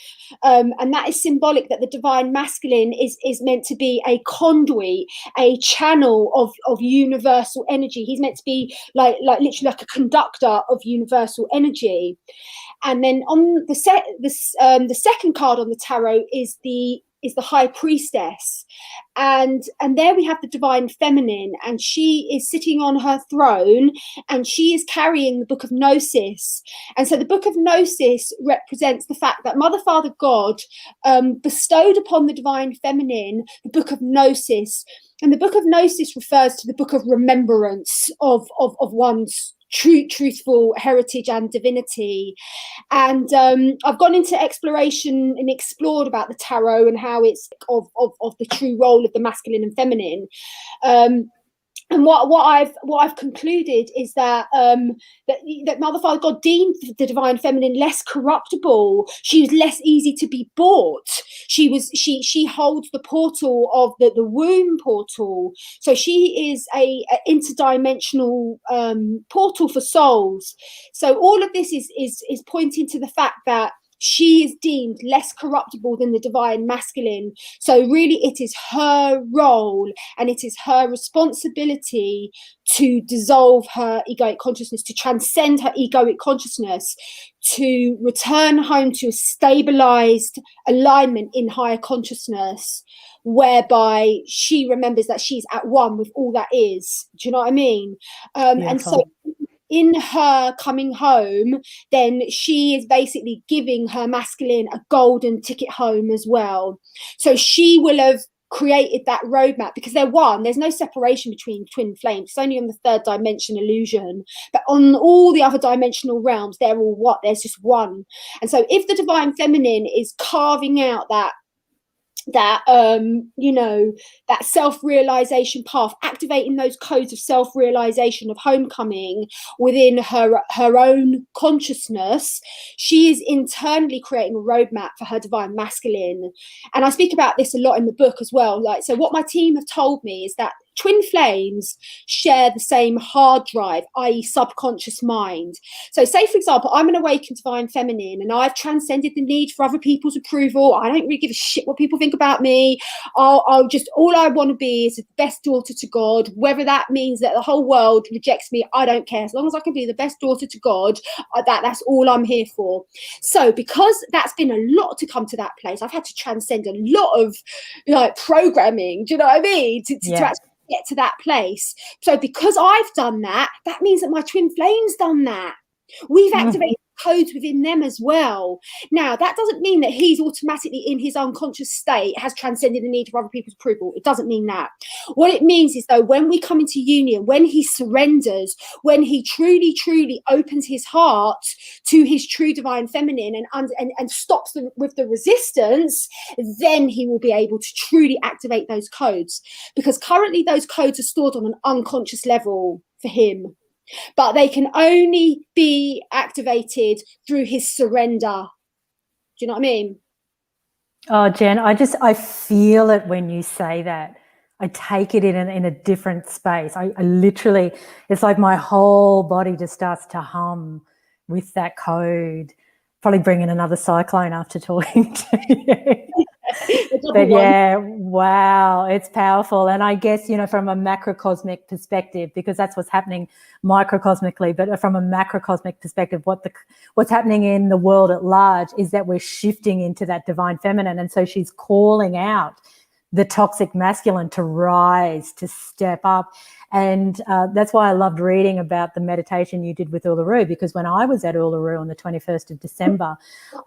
and that is symbolic that the divine masculine is meant to be a conduit, a channel of universal energy. He's meant to be like literally like a conductor of universal energy. And then on the second card on the tarot is the High Priestess, and there we have the divine feminine, and she is sitting on her throne, and she is carrying the book of Gnosis. And so the book of Gnosis represents the fact that Mother, Father, God bestowed upon the divine feminine the book of Gnosis, and the book of Gnosis refers to the book of remembrance of one's truthful heritage and divinity. And I've gone into exploration and explored about the tarot and how it's of the true role of the masculine and feminine. And what I've concluded is that that Mother, Father, God deemed the divine feminine less corruptible. She was less easy to be bought. She holds the portal of the womb portal. So she is a interdimensional portal for souls. So all of this is pointing to the fact that she is deemed less corruptible than the divine masculine. So really it is her role and it is her responsibility to dissolve her egoic consciousness, to transcend her egoic consciousness, to return home to a stabilized alignment in higher consciousness, whereby she remembers that she's at one with all that is. Do you know what I mean? And so in her coming home, then she is basically giving her masculine a golden ticket home as well. So she will have created that roadmap, because they're one. There's no separation between twin flames. It's only on the third dimension illusion, but on all the other dimensional realms, they're all what? There's just one. And so if the divine feminine is carving out that that self-realization path, activating those codes of self-realization, of homecoming within her own consciousness, she is internally creating a roadmap for her divine masculine. And I speak about this a lot in the book as well. Like, so what my team have told me is that twin flames share the same hard drive, i.e. subconscious mind. So say, for example, I'm an awakened divine feminine and I've transcended the need for other people's approval. I don't really give a shit what people think about me. I'll just, all I want to be is the best daughter to God. Whether that means that the whole world rejects me, I don't care. As long as I can be the best daughter to God, that's all I'm here for. So because that's been a lot to come to that place, I've had to transcend a lot of like programming, do you know what I mean? To actually get to that place. So because I've done that, that means that my twin flame's done that. We've activated codes within them as well. Now, that doesn't mean that he's automatically in his unconscious state has transcended the need for other people's approval. It doesn't mean that. What it means is, though, when we come into union, when he surrenders, when he truly, truly opens his heart to his true divine feminine and stops with the resistance, then he will be able to truly activate those codes. Because currently those codes are stored on an unconscious level for him. But they can only be activated through his surrender. Do you know what I mean? Oh, Jen, I feel it when you say that. I take it in a different space. I literally, it's like my whole body just starts to hum with that code. Probably bring in another cyclone after talking to you. But yeah, wow, it's powerful. And I guess, from a macrocosmic perspective, because that's what's happening microcosmically, but from a macrocosmic perspective, what's happening in the world at large is that we're shifting into that divine feminine. And so she's calling out the toxic masculine to rise, to step up. And that's why I loved reading about the meditation you did with Uluru, because when I was at Uluru on the 21st of December,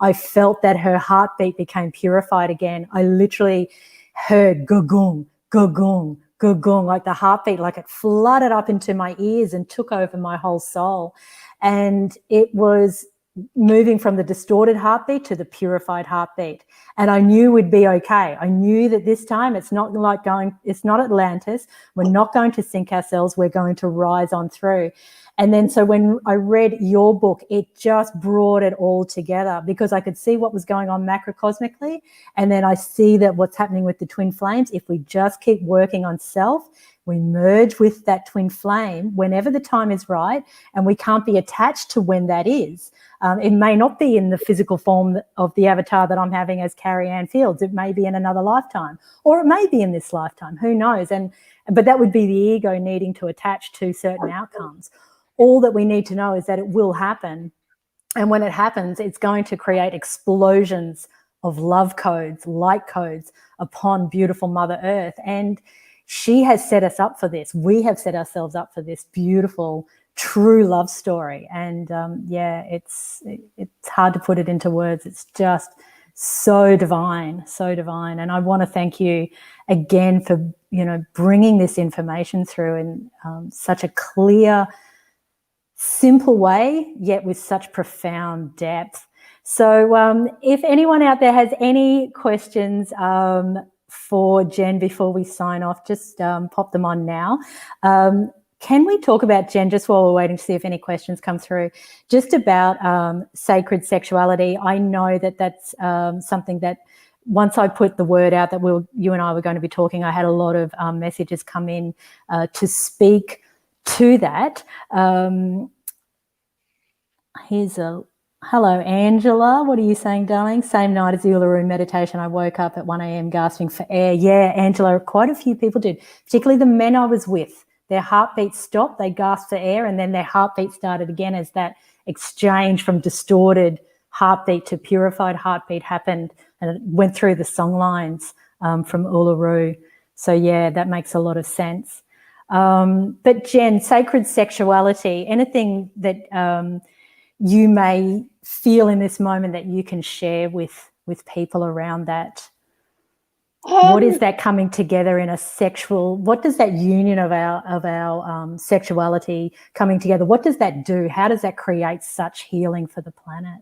I felt that her heartbeat became purified again. I literally heard gugong, gugong, gugong, like the heartbeat, like it flooded up into my ears and took over my whole soul. And it was moving from the distorted heartbeat to the purified heartbeat. And I knew we'd be okay. I knew that this time it's not Atlantis. We're not going to sink ourselves. We're going to rise on through. And then so when I read your book, it just brought it all together, because I could see what was going on macrocosmically. And then I see that what's happening with the twin flames, if we just keep working on self, We merge with that twin flame whenever the time is right, and we can't be attached to when that is. It may not be in the physical form of the avatar that I'm having as Carrie Ann Fields. It may be in another lifetime, or it may be in this lifetime. Who knows? But that would be the ego needing to attach to certain outcomes. All that we need to know is that it will happen. And when it happens, it's going to create explosions of love codes, light codes upon beautiful Mother Earth. And she has set us up for this. We have set ourselves up for this beautiful, true love story. And it's hard to put it into words. It's just so divine, so divine. And I want to thank you again for, bringing this information through in such a clear, simple way, yet with such profound depth. So if anyone out there has any questions for Jen before we sign off, just pop them on now. Can we talk about, Jen, just while we're waiting to see if any questions come through, just about sacred sexuality? I know that that's something that once I put the word out that you and I were going to be talking, I had a lot of messages come in to speak to that. Here's a hello, Angela. What are you saying, darling? Same night as the Uluru meditation, I woke up at 1 a.m. gasping for air. Yeah, Angela, quite a few people did, particularly the men I was with. Their heartbeat stopped, they gasped for air, and then their heartbeat started again as that exchange from distorted heartbeat to purified heartbeat happened, and it went through the song lines from Uluru. So, yeah, that makes a lot of sense. But, Jen, sacred sexuality, anything that you may feel in this moment that you can share with people around that? What is that coming together in a sexual, what does that union of our sexuality coming together, what does that do? How does that create such healing for the planet?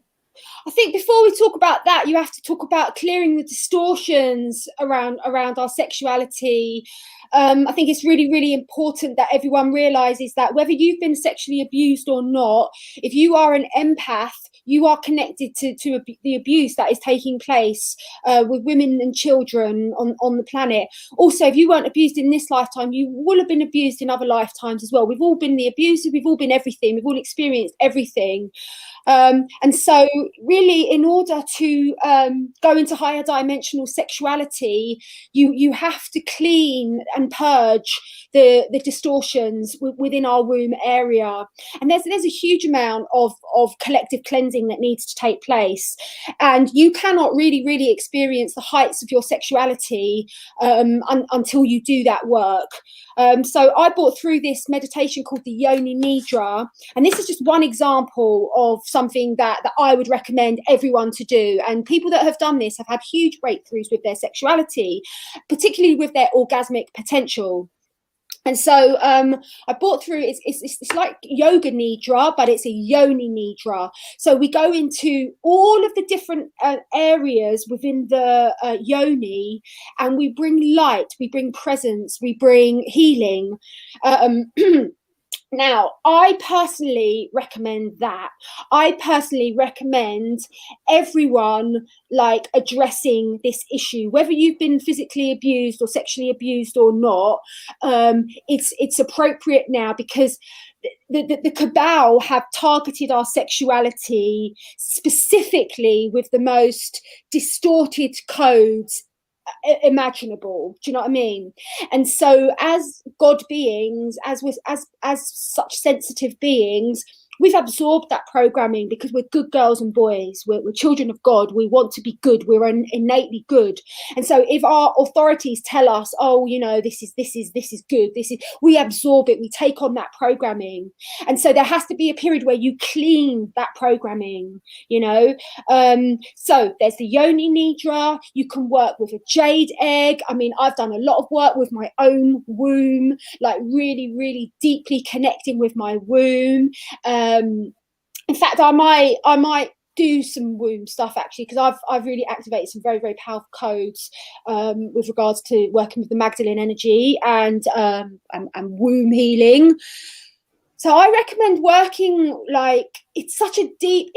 I think before we talk about that, you have to talk about clearing the distortions around our sexuality. I think it's really, really important that everyone realizes that whether you've been sexually abused or not, if you are an empath, you are connected to the abuse that is taking place with women and children on the planet. Also, if you weren't abused in this lifetime, you will have been abused in other lifetimes as well. We've all been the abuser, we've all been everything, we've all experienced everything. And so really, in order to go into higher dimensional sexuality, you have to clean and purge the distortions within our womb area. And there's a huge amount of collective cleansing that needs to take place. And you cannot really experience the heights of your sexuality until you do that work. So I brought through this meditation called the Yoni Nidra, and this is just one example of something that I would recommend everyone to do. And people that have done this have had huge breakthroughs with their sexuality, particularly with their orgasmic potential. And so I brought through, it's like yoga nidra, but it's a yoni nidra. So we go into all of the different areas within the yoni, and we bring light, we bring presence, we bring healing. Now, I personally recommend that. I personally recommend everyone addressing this issue, whether you've been physically abused or sexually abused or not. It's appropriate now because the cabal have targeted our sexuality specifically with the most distorted codes imaginable. Do you know what I mean? And so as God beings, as such sensitive beings, we've absorbed that programming because we're good girls and boys. We're children of God. We want to be good. We're innately good. And so if our authorities tell us, oh, this is good, we absorb it. We take on that programming. And so there has to be a period where you clean that programming, So there's the Yoni Nidra. You can work with a jade egg. I mean, I've done a lot of work with my own womb, really, really deeply connecting with my womb. In fact, I might do some womb stuff actually, because I've really activated some very, very powerful codes with regards to working with the Magdalene energy and womb healing. So I recommend working, like, it's such a deep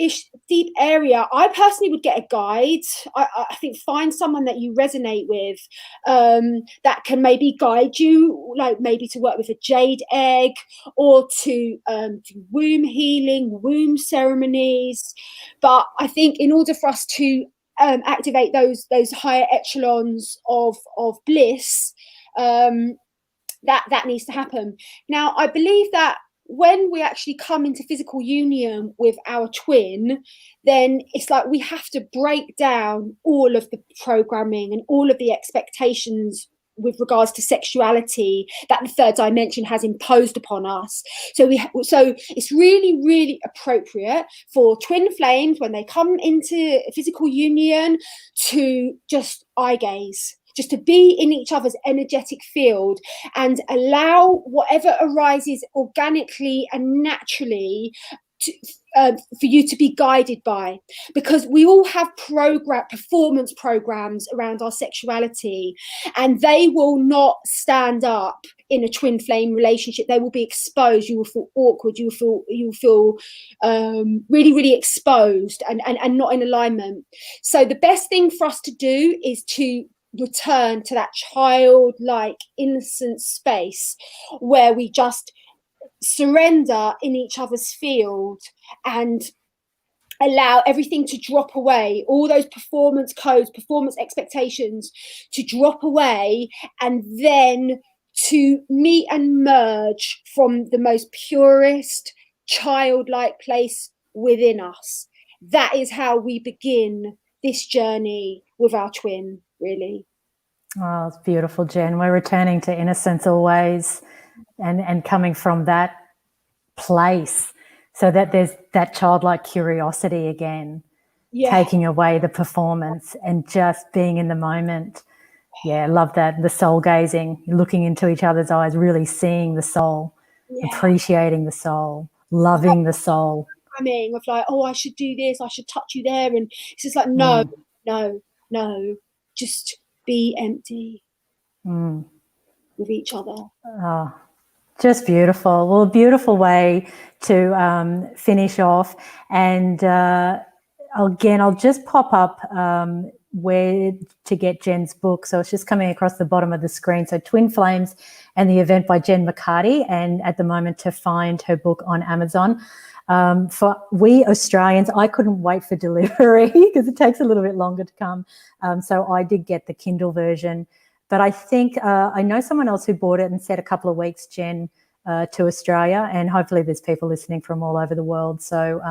area. I personally would get a guide. I think find someone that you resonate with, that can maybe guide you, like maybe to work with a jade egg, or to do womb healing, womb ceremonies. But I think in order for us to activate those higher echelons of bliss, that needs to happen. Now, I believe that when we actually come into physical union with our twin, then it's like we have to break down all of the programming and all of the expectations with regards to sexuality that the third dimension has imposed upon us. So it's really, really appropriate for twin flames, when they come into physical union, to just eye gaze, just to be in each other's energetic field and allow whatever arises organically and naturally for you to be guided by, because we all have performance programs around our sexuality, and they will not stand up in a twin flame relationship. They will be exposed. You will feel awkward. You will feel really, really exposed and not in alignment. So the best thing for us to do is to return to that childlike, innocent space where we just surrender in each other's field and allow everything to drop away, all those performance codes, performance expectations to drop away, and then to meet and merge from the most purest childlike place within us. That is how we begin this journey with our twin, really. Oh, it's beautiful, Jen. We're returning to innocence always, and coming from that place, so that there's that childlike curiosity again, taking away the performance and just being in the moment. Yeah, love that. The soul gazing, looking into each other's eyes, really seeing the soul, appreciating the soul, loving the soul. Of like, oh, I should do this, I should touch you there, and it's just like, no, just be empty with each other. Oh, just beautiful. Well, a beautiful way to finish off. And again, I'll just pop up where to get Jen's book. So it's just coming across the bottom of the screen. So Twin Flames and the Event by Jen McCarty. And at the moment to find her book on Amazon. For we Australians, I couldn't wait for delivery because it takes a little bit longer to come. So I did get the Kindle version. But I think I know someone else who bought it and said a couple of weeks, Jen, to Australia, and hopefully there's people listening from all over the world. So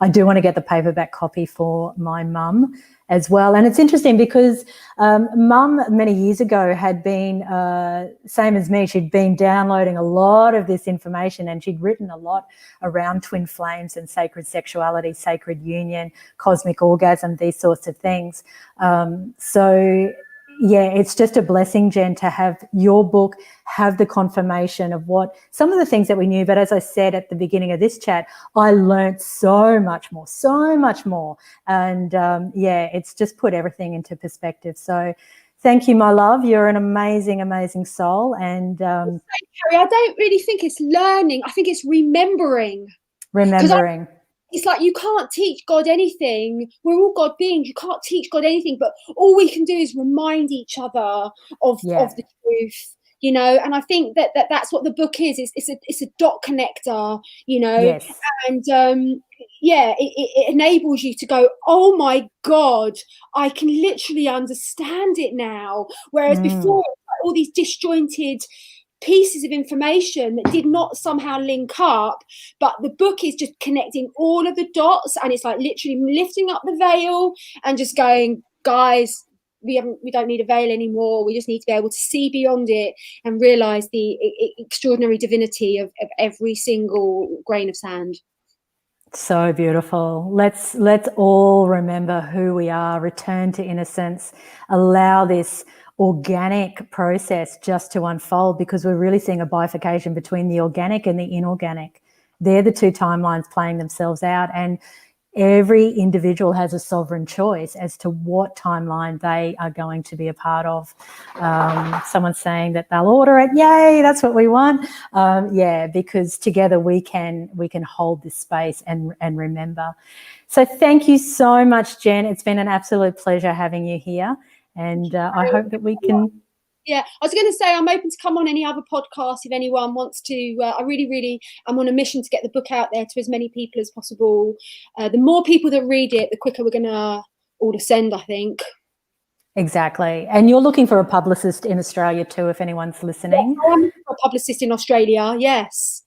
I do want to get the paperback copy for my mum as well. And it's interesting because mum many years ago had been, same as me, she'd been downloading a lot of this information, and she'd written a lot around twin flames and sacred sexuality, sacred union, cosmic orgasm, these sorts of things. So yeah, it's just a blessing, Jen, to have your book, have the confirmation of what some of the things that we knew. But as I said at the beginning of this chat, I learned so much more. And yeah, it's just put everything into perspective. So thank you, my love. You're an amazing, amazing soul. And Carrie, I don't really think it's learning. I think it's remembering. It's like you can't teach God anything. We're all God beings. You can't teach God anything, but all we can do is remind each other of the truth, you know. And I think that's what the book is. It's a dot connector, you know. Yes. And it enables you to go, oh my God, I can literally understand it now. Whereas before, all these disjointed pieces of information that did not somehow link up, but the book is just connecting all of the dots, and it's like literally lifting up the veil and just going, guys, we don't need a veil anymore. We just need to be able to see beyond it and realize the extraordinary divinity of every single grain of sand. So beautiful. Let's all remember who we are, return to innocence, allow this organic process just to unfold, because we're really seeing a bifurcation between the organic and the inorganic. They're the two timelines playing themselves out. And every individual has a sovereign choice as to what timeline they are going to be a part of. Someone's saying that they'll order it. Yay, that's what we want. Yeah, because together we can hold this space and remember. So thank you so much, Jen. It's been an absolute pleasure having you here, and I hope that we can. Yeah, I was going to say I'm open to come on any other podcast if anyone wants to. I really am on a mission to get the book out there to as many people as possible. The more people that read it, the quicker we're going to all ascend, I think. Exactly. And you're looking for a publicist in Australia too, if anyone's listening. Yes, I'm looking for a publicist in Australia, yes.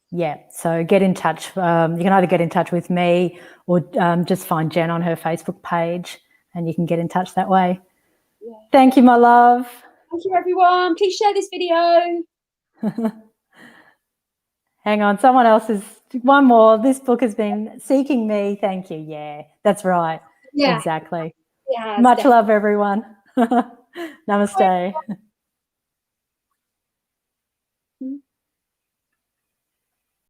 Yeah, so get in touch. You can either get in touch with me or just find Jen on her Facebook page and you can get in touch that way. Yeah. Thank you, my love. Thank you, everyone. Please share this video. Hang on, someone else is, one more. This book has been seeking me. Thank you. Yeah, that's right. Yeah. Exactly. Yeah, much love, everyone. Namaste. Bye.